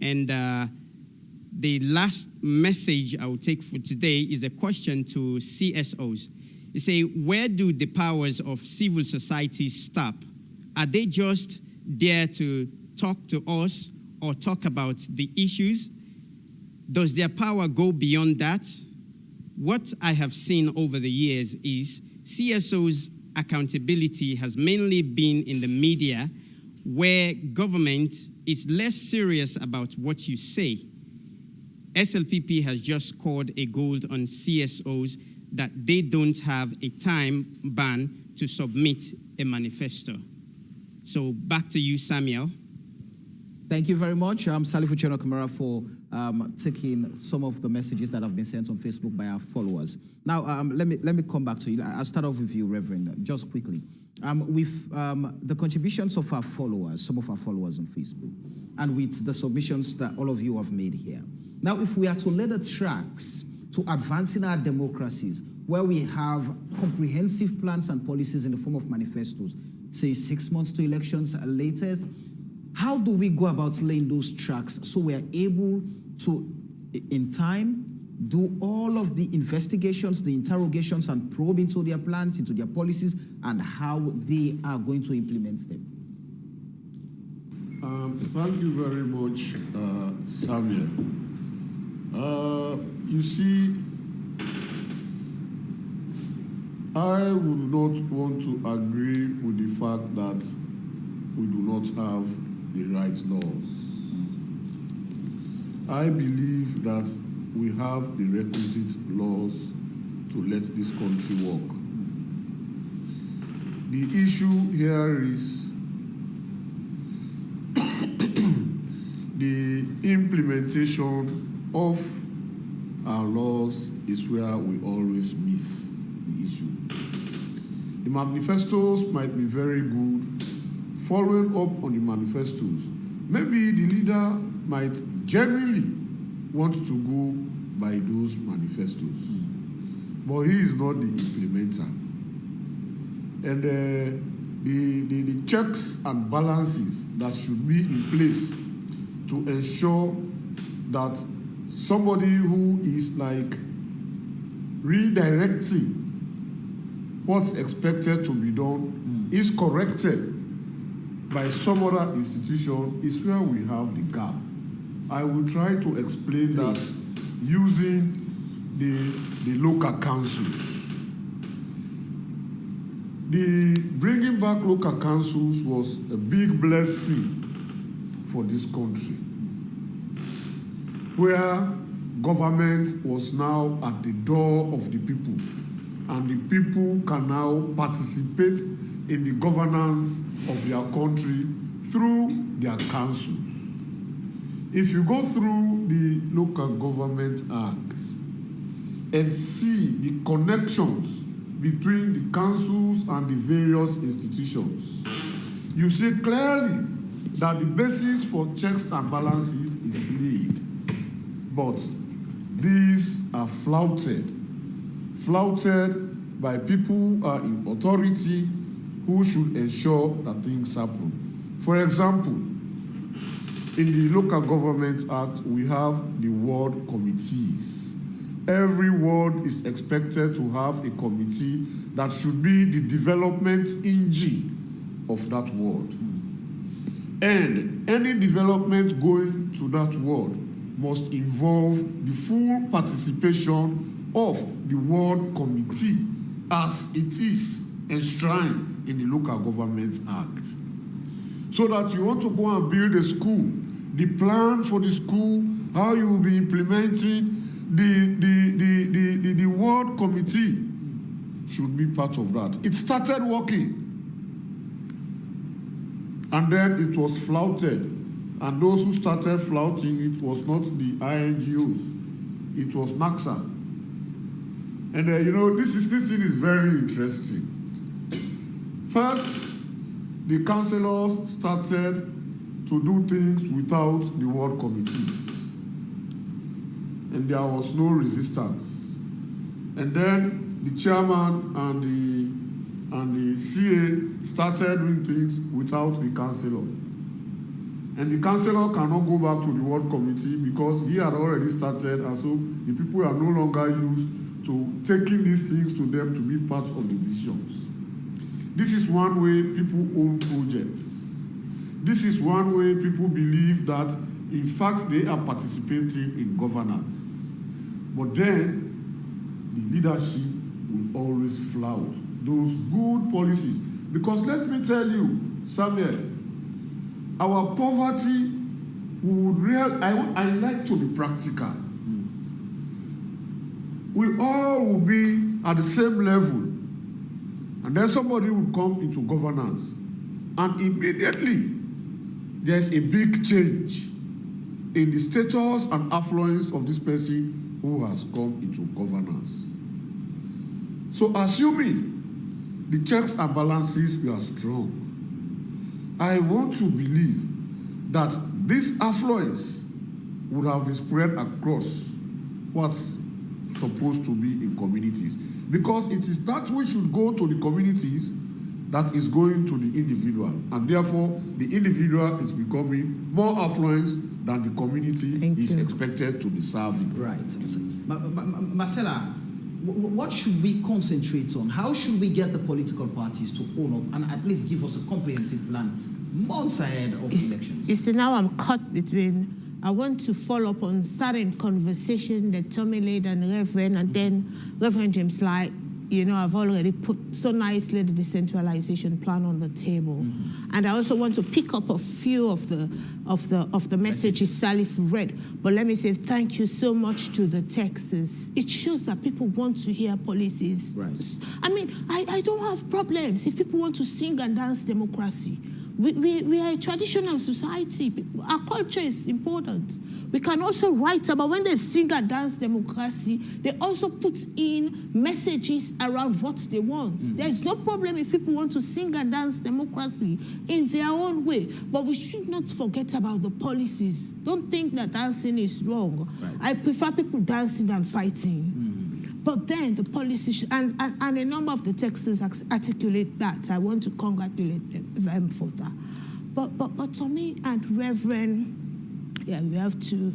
And the last message I will take for today is a question to CSOs. They say, where do the powers of civil society stop? Are they just there to talk to us or talk about the issues? Does their power go beyond that? What I have seen over the years is CSO's accountability has mainly been in the media, where government is less serious about what you say. SLPP has just scored a gold on CSOs that they don't have a time ban to submit a manifesto. So back to you, Samuel. Thank you very much, Salifu Chiono-Kamara, for taking some of the messages that have been sent on Facebook by our followers. Now, let me come back to you. I'll start off with you, Reverend, just quickly. With the contributions of our followers, some of our followers on Facebook, and with the submissions that all of you have made here. Now, if we are to lay the tracks to advancing our democracies, where we have comprehensive plans and policies in the form of manifestos, say 6 months to elections latest, how do we go about laying those tracks so we are able to, in time, do all of the investigations, the interrogations, and probe into their plans, into their policies, and how they are going to implement them? Thank you very much, Samuel. You see, I would not want to agree with the fact that we do not have the right laws. I believe that we have the requisite laws to let this country work. The issue here is the implementation of our laws is where we always miss the issue. The manifestos might be very good. Following up on the manifestos, maybe the leader might genuinely want to go by those manifestos, but he is not the implementer. And the checks and balances that should be in place to ensure that somebody who is like redirecting what's expected to be done is corrected by some other institution is where we have the gap. I will try to explain that using the local councils. The bringing back local councils was a big blessing for this country, where government was now at the door of the people, and the people can now participate in the governance of their country through their councils. If you go through the Local Government Act and see the connections between the councils and the various institutions, you see clearly that the basis for checks and balances is laid. But these are flouted by people who are in authority who should ensure that things happen. For example, in the Local Government Act, we have the ward committees. Every ward is expected to have a committee that should be the development engine of that ward. And any development going to that ward must involve the full participation of the ward committee as it is enshrined in the Local Government Act. So that you want to go and build a school, the plan for the school, how you will be implementing the ward committee should be part of that. It started working, and then it was flouted. And those who started flouting it was not the INGOs, it was NACSA. And this thing is very interesting. First, the councillors started to do things without the ward committees, and there was no resistance. And then the chairman and the CA started doing things without the councillor. And the councillor cannot go back to the ward committee because he had already started, and so the people are no longer used to taking these things to them to be part of the decisions. This is one way people own projects. This is one way people believe that, in fact, they are participating in governance. But then, the leadership will always flout those good policies. Because let me tell you, Samuel, our poverty I like to be practical. We all will be at the same level. And then somebody would come into governance. And immediately, there's a big change in the status and affluence of this person who has come into governance. So assuming the checks and balances were strong, I want to believe that this affluence would have been spread across what's supposed to be in communities. Because it is that which should go to the communities that is going to the individual. And therefore, the individual is becoming more affluent than the community is expected to be serving. Right. Marcella, what should we concentrate on? How should we get the political parties to own up and at least give us a comprehensive plan months ahead of elections. You see, now I'm caught between, I want to follow up on certain conversation that Tommy laid and Reverend, and then Reverend James like, you know, I've already put so nicely the decentralization plan on the table. And I also want to pick up a few of the messages Salif read. But let me say thank you so much to the Texas. It shows that people want to hear policies. Right. I mean, I don't have problems if people want to sing and dance democracy. We are a traditional society. Our culture is important. We can also write about when they sing and dance democracy, they also put in messages around what they want. There's no problem if people want to sing and dance democracy in their own way, but we should not forget about the policies. Don't think that dancing is wrong. Right. I prefer people dancing than fighting. But then the policies, and a number of the texts articulate that. I want to congratulate them for that. But Tommy and Reverend, yeah, we have two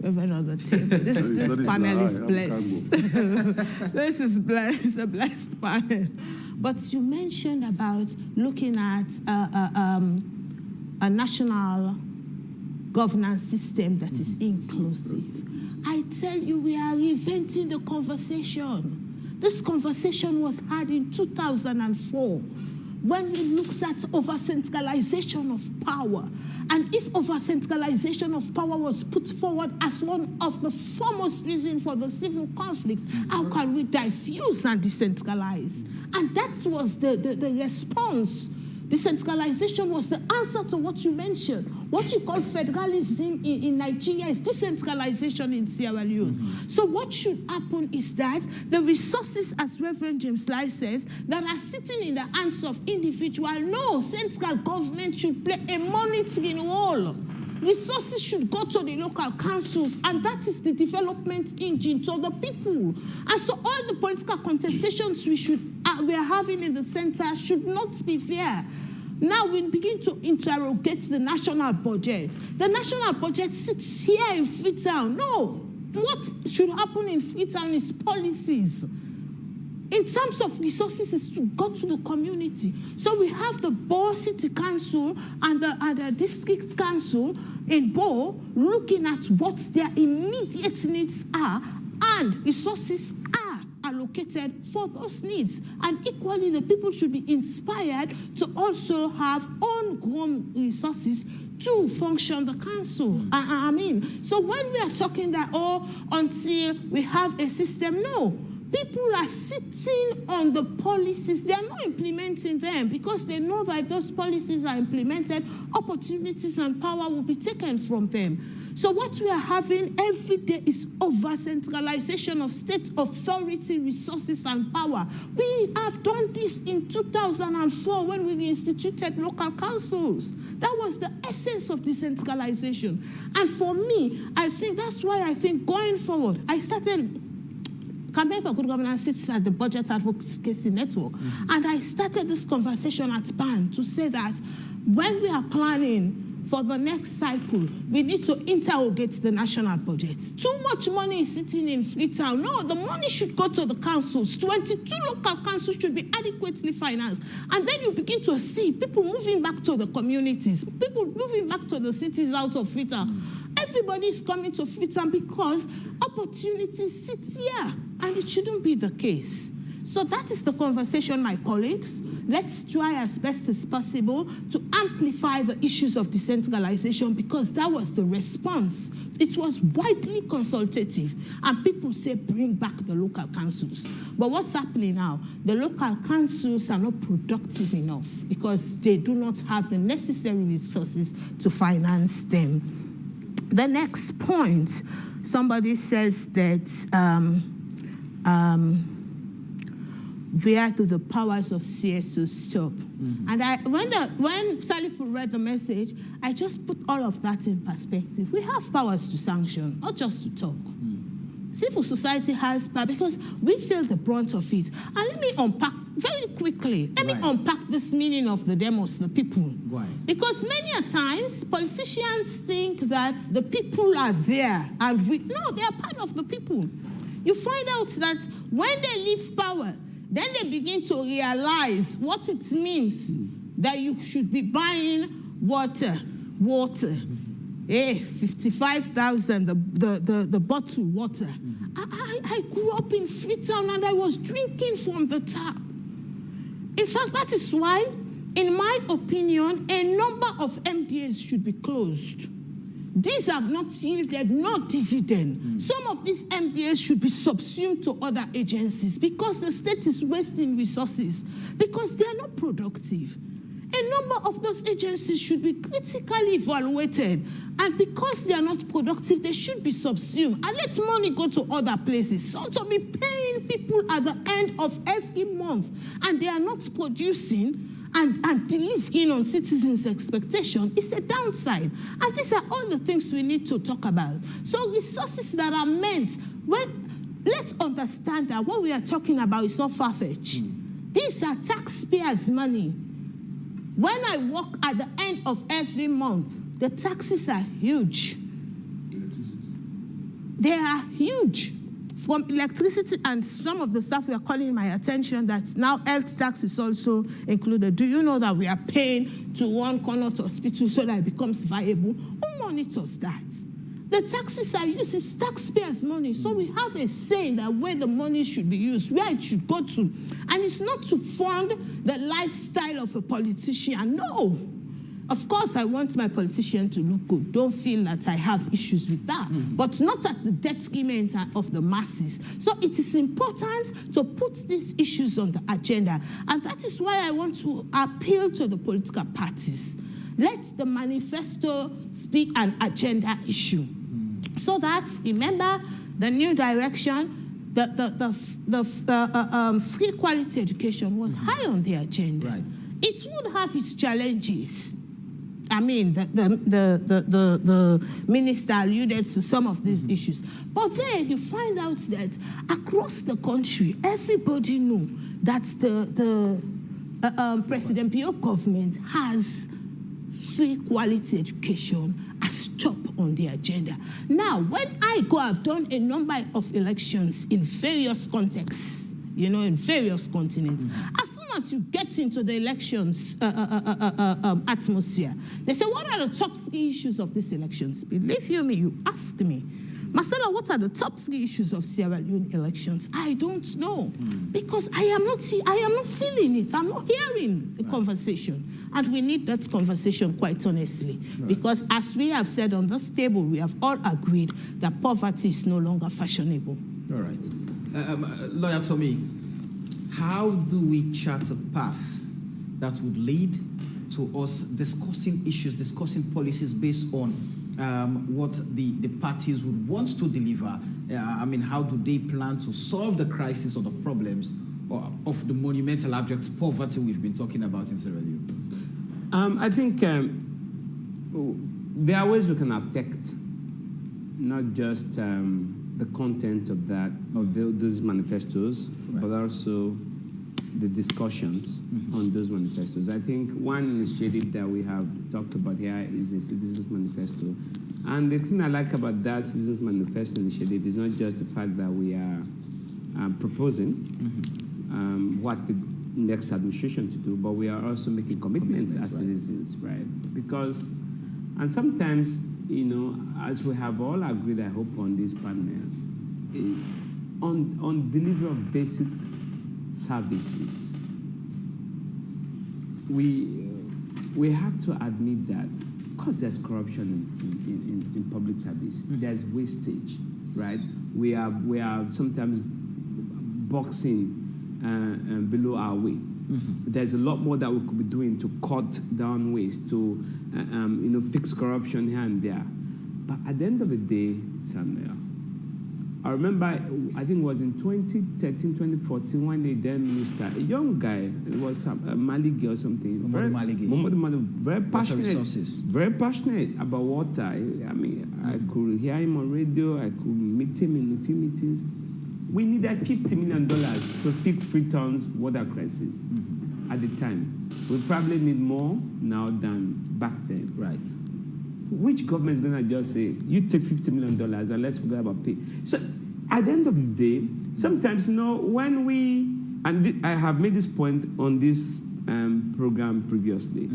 Reverend on the table. This panel is blessed. This is blessed. It's a blessed panel. But you mentioned about looking at a national governance system that is inclusive. I tell you, we are reinventing the conversation. This conversation was had in 2004 when we looked at over-centralization of power. And if over-centralization of power was put forward as one of the foremost reasons for the civil conflict, how can we diffuse and decentralize? And that was the response. Decentralization was the answer to what you mentioned. What you call federalism in Nigeria is decentralization in Sierra Leone. So what should happen is that the resources, as Reverend James Lai says, that are sitting in the hands of individuals, no, central government should play a monitoring role. Resources should go to the local councils, and that is the development engine to the people. And so all the political contestations we are having in the center should not be there. Now we begin to interrogate the national budget. The national budget sits here in Freetown. No, what should happen in Freetown is policies. In terms of resources, is to go to the community. So we have the Bo City Council and the District Council in Bo looking at what their immediate needs are, and resources are allocated for those needs. And equally, the people should be inspired to also have homegrown resources to function the council. I mean, so when we are talking that, until we have a system, no. People are sitting on the policies. They are not implementing them because they know that if those policies are implemented, opportunities and power will be taken from them. So what we are having every day is over-centralization of state authority, resources, and power. We have done this in 2004 when we instituted local councils. That was the essence of decentralization. And for me, I think that's why I think going forward, I started Campaign for Good Governance sits at the Budget Advocacy Network. And I started this conversation at BAN to say that when we are planning for the next cycle, we need to interrogate the national budget. Too much money is sitting in Freetown. No, the money should go to the councils. 22 local councils should be adequately financed. And then you begin to see people moving back to the communities, people moving back to the cities out of Freetown. Everybody is coming to Freetown because opportunities sit here, and it shouldn't be the case. So that is the conversation, my colleagues. Let's try as best as possible to amplify the issues of decentralization because that was the response. It was widely consultative, and people say bring back the local councils. But what's happening now? The local councils are not productive enough because they do not have the necessary resources to finance them. The next point, somebody says that where do the powers of CSO stop? And when Salif read the message, I just put all of that in perspective. We have powers to sanction, not just to talk. Civil society has power because we feel the brunt of it. And let me unpack very quickly. Let me unpack this meaning of the demos, the people. Because many a times, politicians think that the people are there. And no, they are part of the people. You find out that when they leave power, then they begin to realize what it means that you should be buying water. 55,000, the bottled water. I grew up in Freetown and I was drinking from the tap. In fact, that is why, in my opinion, a number of MDAs should be closed. These have not yielded no dividend. Some of these MDAs should be subsumed to other agencies because the state is wasting resources, because they are not productive. A number of those agencies should be critically evaluated, and because they are not productive, they should be subsumed and let money go to other places. So to be paying people at the end of every month and they are not producing and delivering on citizens' expectation is a downside. And these are all the things we need to talk about. So resources that are meant, let's understand that what we are talking about is not far-fetched. These are taxpayers' money. When I work at the end of every month, the taxes are huge. They are huge. From electricity, and some of the stuff we are calling my attention that now health tax is also included. Do you know that we are paying to one corner to hospital so that it becomes viable? Who monitors that? The taxes are used, it's taxpayers' money. So we have a say that where the money should be used, where it should go to. And it's not to fund the lifestyle of a politician. No. Of course, I want my politician to look good. Don't feel that I have issues with that. But not at the detriment of the masses. So it is important to put these issues on the agenda. And that is why I want to appeal to the political parties. Let the manifesto speak an agenda issue. So that, remember, the new direction, the free quality education was high on the agenda. Right. It would have its challenges. I mean, the minister alluded to some of these issues. But then you find out that across the country, everybody knew that the President Bio government has free quality education as top on the agenda. Now, when I've done a number of elections in various contexts, in various continents, as soon as you get into the elections atmosphere, they say, what are the top 3 issues of these elections? Believe you me, you ask me, Marcella, what are the top 3 issues of Sierra Leone elections? I don't know, because I am not feeling it. I'm not hearing the conversation. And we need that conversation, quite honestly, because as we have said on this table, we have all agreed that poverty is no longer fashionable. All right. Lawyer Tommy, how do we chart a path that would lead to us discussing issues, discussing policies based on what the parties would want to deliver? How do they plan to solve the crisis or the problems of the monumental abject poverty we've been talking about in Sierra Leone? I think there are ways we can affect not just the content of those manifestos, but also the discussions on those manifestos. I think one initiative that we have talked about here is the Citizens Manifesto. And the thing I like about that Citizens Manifesto initiative is not just the fact that we are proposing what the next administration to do, but we are also making commitments as citizens, right? Because, and sometimes, as we have all agreed, I hope, on this panel, on delivery of basic services, we have to admit that, of course, there's corruption in public service. There's wastage, right? We are sometimes boxing below our weight. There's a lot more that we could be doing to cut down waste, to fix corruption here and there. But at the end of the day, Samuel, I remember, I think it was in 2013, 2014, when the then minister, a young guy, it was Maligi or something, very passionate about water. I could hear him on radio, I could meet him in a few meetings. We needed $50 million to fix Freetown's water crisis at the time. We probably need more now than back then. Right. Which government is going to just say, you take $50 million and let's forget about pay? So at the end of the day, sometimes, when we, and I have made this point on this program previously,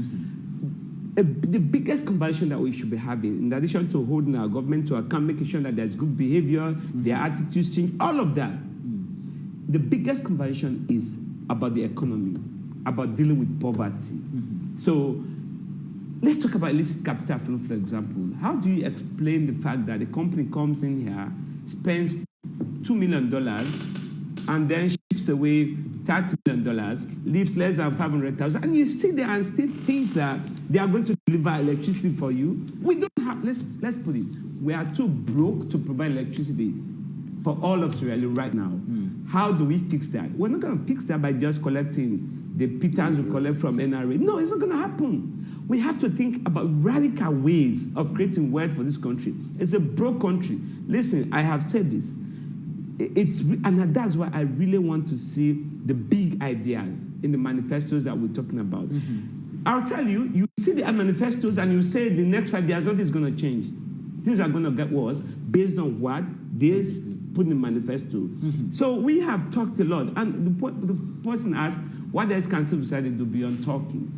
the biggest conversation that we should be having, in addition to holding our government to account, making sure that there's good behavior, their attitudes change, all of that. The biggest conversation is about the economy, about dealing with poverty. So let's talk about illicit capital flow, for example. How do you explain the fact that a company comes in here, spends $2 million, and then ships away $30 million, leaves less than 500,000, and you sit there and still think that they are going to deliver electricity for you? We don't have, let's put it, we are too broke to provide electricity for all of Sierra Leone right now. How do we fix that? We're not going to fix that by just collecting the pittance we collect from NRA. No, it's not going to happen. We have to think about radical ways of creating wealth for this country. It's a broke country. Listen, I have said this. And that's why I really want to see the big ideas in the manifestos that we're talking about. I'll tell you, you see the manifestos and you say the next 5 years, nothing's going to change. Things are going to get worse based on what they put in the manifesto. So we have talked a lot. And the person asked, what else can civil society do beyond talking?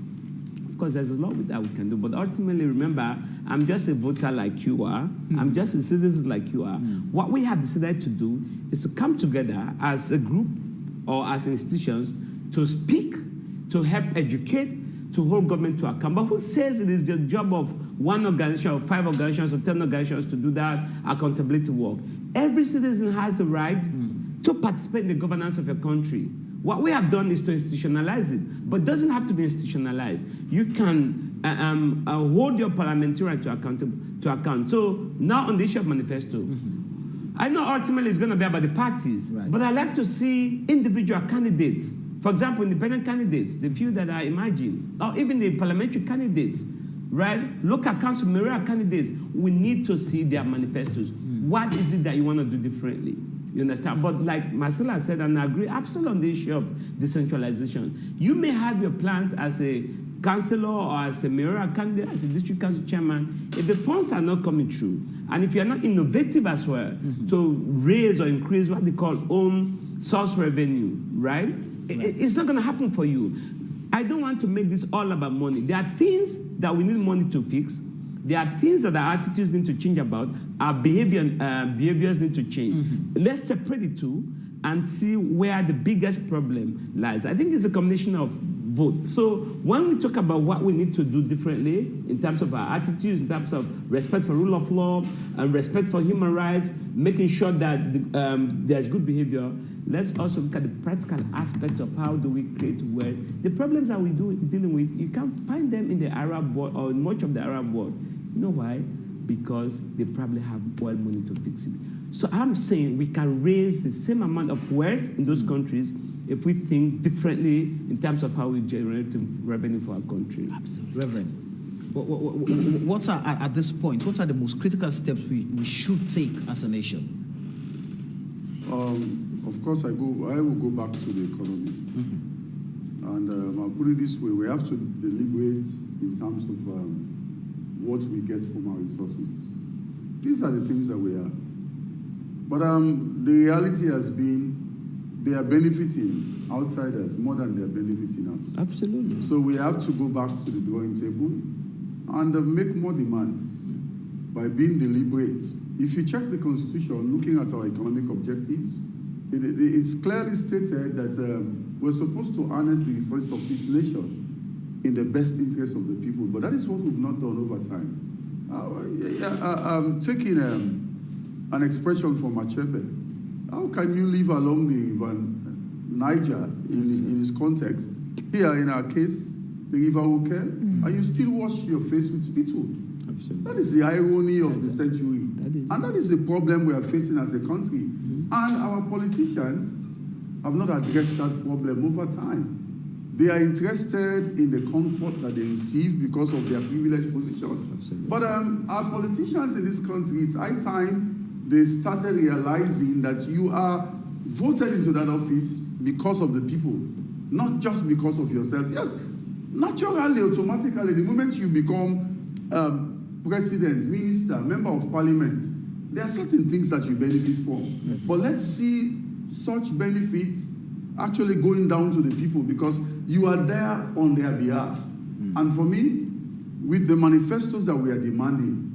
Of course, there's a lot that we can do. But ultimately, remember, I'm just a voter like you are. I'm just a citizen like you are. What we have decided to do is to come together as a group or as institutions to speak, to help educate, to hold government to account. But who says it is the job of one organization or 5 organizations or 10 organizations to do that accountability work? Every citizen has a right to participate in the governance of your country. What we have done is to institutionalize it, but it doesn't have to be institutionalized. You can hold your parliamentarian to account. So now on the issue of manifesto, I know ultimately it's going to be about the parties, but I like to see individual candidates. For example, independent candidates, the few that I imagine, or even the parliamentary candidates, right? Local council, mayoral candidates, we need to see their manifestos. What is it that you want to do differently? You understand? But like Marcella said, and I agree absolutely on the issue of decentralization. You may have your plans as a councillor or as a mayoral candidate, as a district council chairman. If the funds are not coming through, and if you're not innovative as well to raise or increase what they call own source revenue, right? It's not going to happen for you. I don't want to make this all about money. There are things that we need money to fix. There are things that our attitudes need to change about. Our behaviors need to change. Let's separate the two and see where the biggest problem lies. I think it's a combination of both. So when we talk about what we need to do differently in terms of our attitudes, in terms of respect for rule of law and respect for human rights, making sure that there's good behavior, let's also look at the practical aspect of how do we create wealth. The problems that we're dealing with, you can't find them in the Arab world or in much of the Arab world. You know why? Because they probably have oil money to fix it. So I'm saying we can raise the same amount of wealth in those countries if we think differently in terms of how we generate revenue for our country. Absolutely. Reverend, what are, at this point, what are the most critical steps we should take as a nation? Of course, I will go back to the economy. And I'll put it this way, we have to deliberate in terms of what we get from our resources. These are the things that we are. But the reality has been they are benefiting outsiders more than they are benefiting us. Absolutely. So we have to go back to the drawing table and make more demands by being deliberate. If you check the Constitution, looking at our economic objectives, it's clearly stated that we're supposed to harness the resources of this nation in the best interest of the people. But that is what we've not done over time. I'm taking an expression from Achebe. How can you live along the river Niger in this context? Here, in our case, the river Oke, and you still wash your face with spittle. Absolutely. That is the irony of the century. And that is the problem we are facing as a country. And our politicians have not addressed that problem over time. They are interested in the comfort that they receive because of their privileged position. Absolutely. But our politicians in this country, it's high time they started realizing that you are voted into that office because of the people, not just because of yourself. Yes, naturally, automatically, the moment you become president, minister, member of parliament, there are certain things that you benefit from. But let's see such benefits actually going down to the people because you are there on their behalf. And for me, with the manifestos that we are demanding,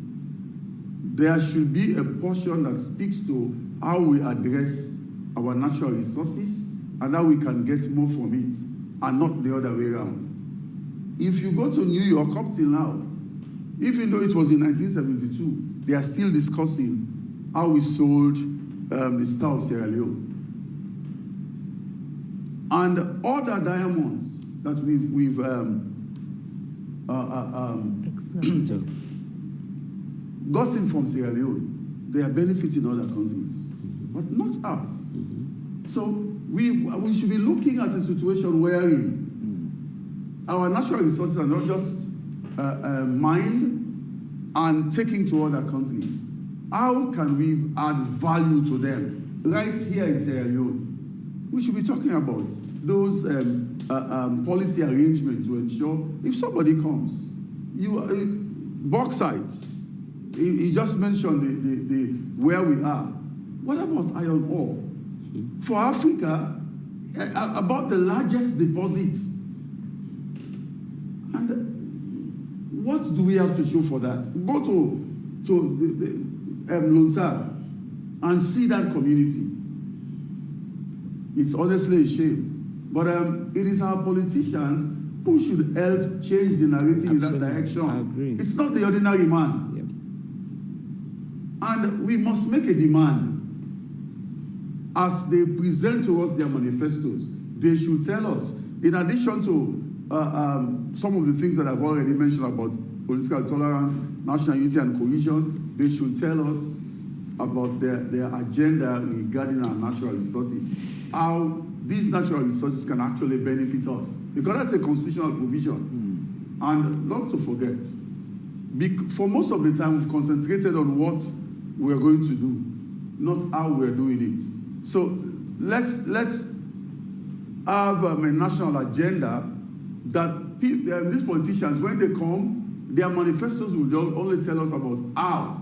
there should be a portion that speaks to how we address our natural resources and how we can get more from it, and not the other way around. If you go to New York up till now, even though it was in 1972, they are still discussing how we sold the Star of Sierra Leone. And other diamonds that we've gotten from Sierra Leone, they are benefiting other countries, but not us. So we should be looking at a situation wherein our natural resources are not just mined and taken to other countries. How can we add value to them right here in Sierra Leone? We should be talking about those policy arrangements to ensure if somebody comes, bauxite. He just mentioned the where we are. What about iron ore? For Africa, about the largest deposit. And what do we have to show for that? Go to Lonsar and see that community. It's honestly a shame. But it is our politicians who should help change the narrative in that direction. I agree. It's not the ordinary man. Yep. And we must make a demand. As they present to us their manifestos, they should tell us, in addition to some of the things that I've already mentioned about political tolerance, national unity and cohesion, they should tell us about their agenda regarding our natural resources, how these natural resources can actually benefit us, because that's a constitutional provision. And not to forget, for most of the time we've concentrated on what we're going to do, not how we're doing it. So let's have a national agenda that these politicians, when they come, their manifestos will only tell us about how,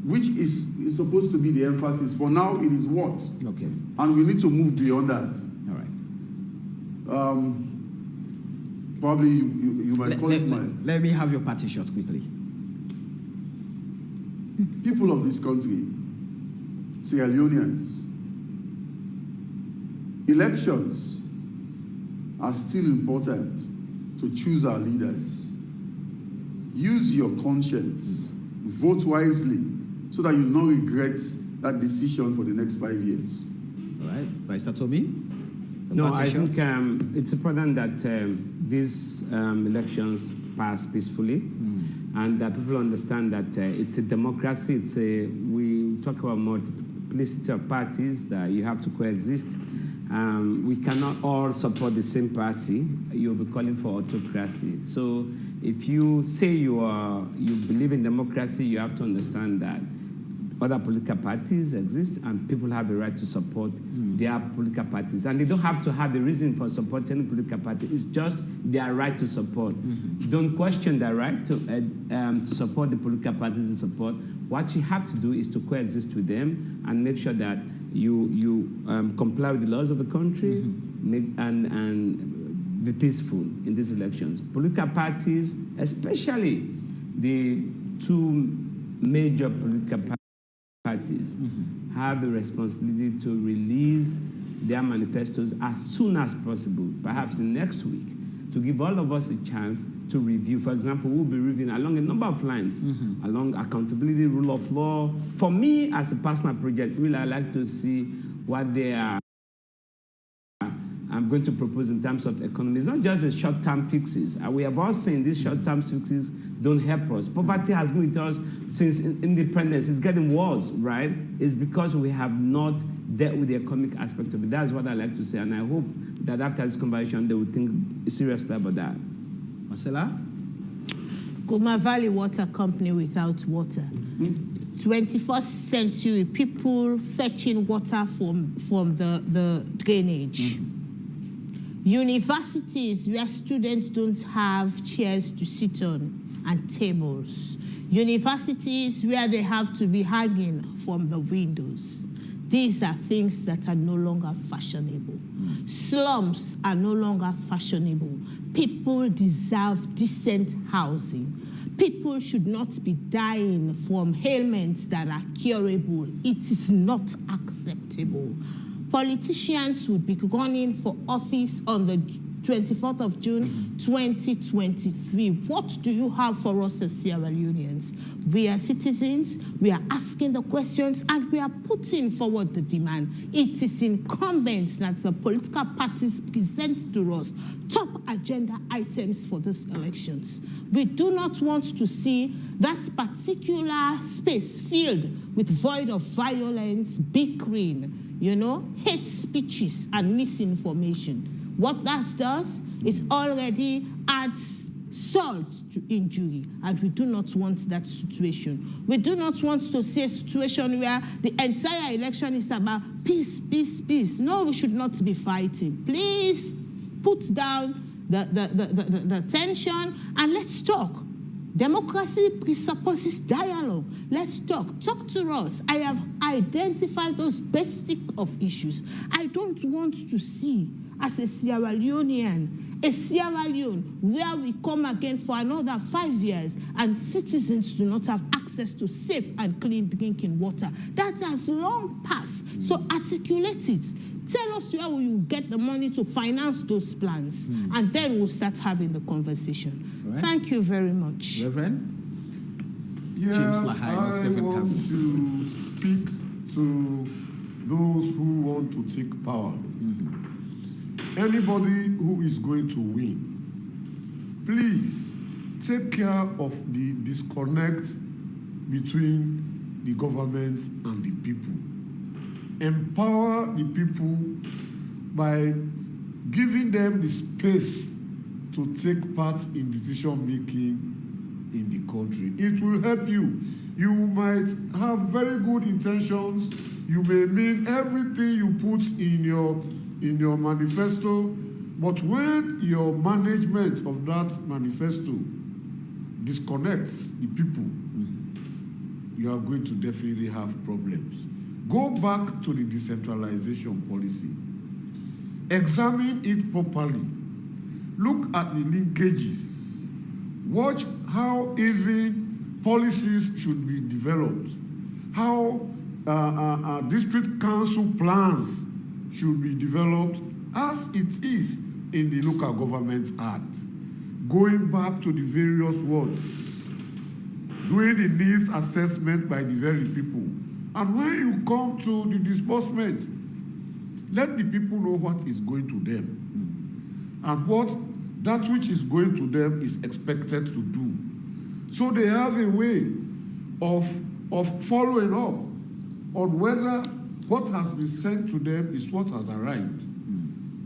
which is supposed to be the emphasis. For now, it is what. Okay. And we need to move beyond that. All right. Probably you might call it mine. Let me have your party shot quickly. People of this country, Sierra Leoneans, elections are still important to choose our leaders. Use your conscience, vote wisely, so that you not regret that decision for the next 5 years. All right, Vice Toby? No, I think it's important that these elections pass peacefully, and that people understand that it's a democracy. We talk about multiplicity of parties, that you have to coexist. We cannot all support the same party. You'll be calling for autocracy. So if you say you believe in democracy, you have to understand that other political parties exist and people have a right to support their political parties. And they don't have to have the reason for supporting any political party. It's just their right to support. Don't question their right to support the political parties they support. What you have to do is to coexist with them and make sure that you comply with the laws of the country and be peaceful in these elections. Political parties, especially the two major political parties, have a responsibility to release their manifestos as soon as possible, perhaps next week, to give all of us a chance to review. For example, we'll be reviewing along a number of lines, along accountability, rule of law. For me, as a personal project, really, I like to see what they are. I'm going to propose in terms of economy. It's not just the short-term fixes. We have all seen these short-term fixes don't help us. Poverty has been with us since independence. It's getting worse, right? It's because we have not dealt with the economic aspect of it. That's what I like to say, and I hope that after this conversation, they will think seriously about that. Marcella? Goma Valley Water Company without water. 21st century, people fetching water from the drainage. Universities where students don't have chairs to sit on and tables. Universities where they have to be hanging from the windows. These are things that are no longer fashionable. Slums are no longer fashionable. People deserve decent housing. People should not be dying from ailments that are curable. It is not acceptable. Politicians would be running for office on the 24th of June, 2023. What do you have for us as Sierra Leoneans? We are citizens, we are asking the questions, and we are putting forward the demand. It is incumbent that the political parties present to us top agenda items for these elections. We do not want to see that particular space filled with void of violence, bickering, hate speeches, and misinformation. What that does is already adds salt to injury, and we do not want that situation. We do not want to see a situation where the entire election is about peace, peace, peace. No, we should not be fighting. Please put down the tension and let's talk. Democracy presupposes dialogue. Let's talk. Talk to us. I have identified those basic of issues. I don't want to see, as a Sierra Leonean, a Sierra Leone where we come again for another 5 years and citizens do not have access to safe and clean drinking water. That has long passed. So articulate it. Tell us where we will get the money to finance those plans, and then we'll start having the conversation. Right. Thank you very much. Reverend? Yeah, James Lahai, I want to speak to those who want to take power. Anybody who is going to win, please take care of the disconnect between the government and the people. Empower the people by giving them the space to take part in decision making in the country. It will help you. You might have very good intentions. You may mean everything you put in your manifesto, but when your management of that manifesto disconnects the people, you are going to definitely have problems. Go back to the decentralization policy. Examine it properly. Look at the linkages. Watch how even policies should be developed. How district council plans should be developed as it is in the Local Government Act. Going back to the various wards, doing the needs assessment by the very people. And when you come to the disbursement, let the people know what is going to them and what that which is going to them is expected to do. So they have a way of following up on whether what has been sent to them is what has arrived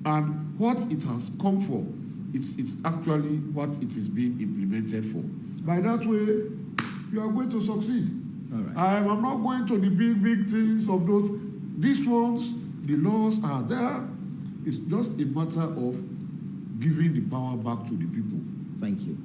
and what it has come for. It's actually what it is being implemented for. By that way, you are going to succeed. All right. I'm not going to the big things of those. These ones, the laws are there. It's just a matter of giving the power back to the people. Thank you.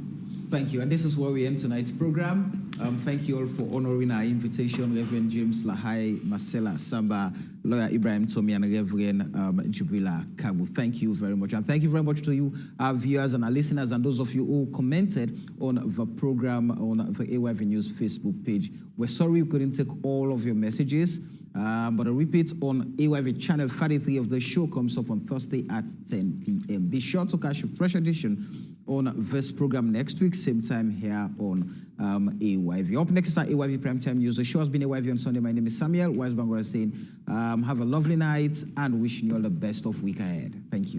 Thank you. And this is where we end tonight's program. Thank you all for honoring our invitation, Reverend James Lahai, Marcella Samba, Lawyer Ibrahim Tomi, and Reverend Jibrila Kabu. Thank you very much. And thank you very much to you, our viewers and our listeners, and those of you who commented on the program on the AYV News Facebook page. We're sorry we couldn't take all of your messages, but a repeat on AYV channel 33 of the show comes up on Thursday at 10 p.m. Be sure to catch a fresh edition on this program next week, same time here on AYV. Up next is our AYV Primetime News. The show has been AYV on Sunday. My name is Samuel Weisbangora saying have a lovely night and wishing you all the best of week ahead. Thank you.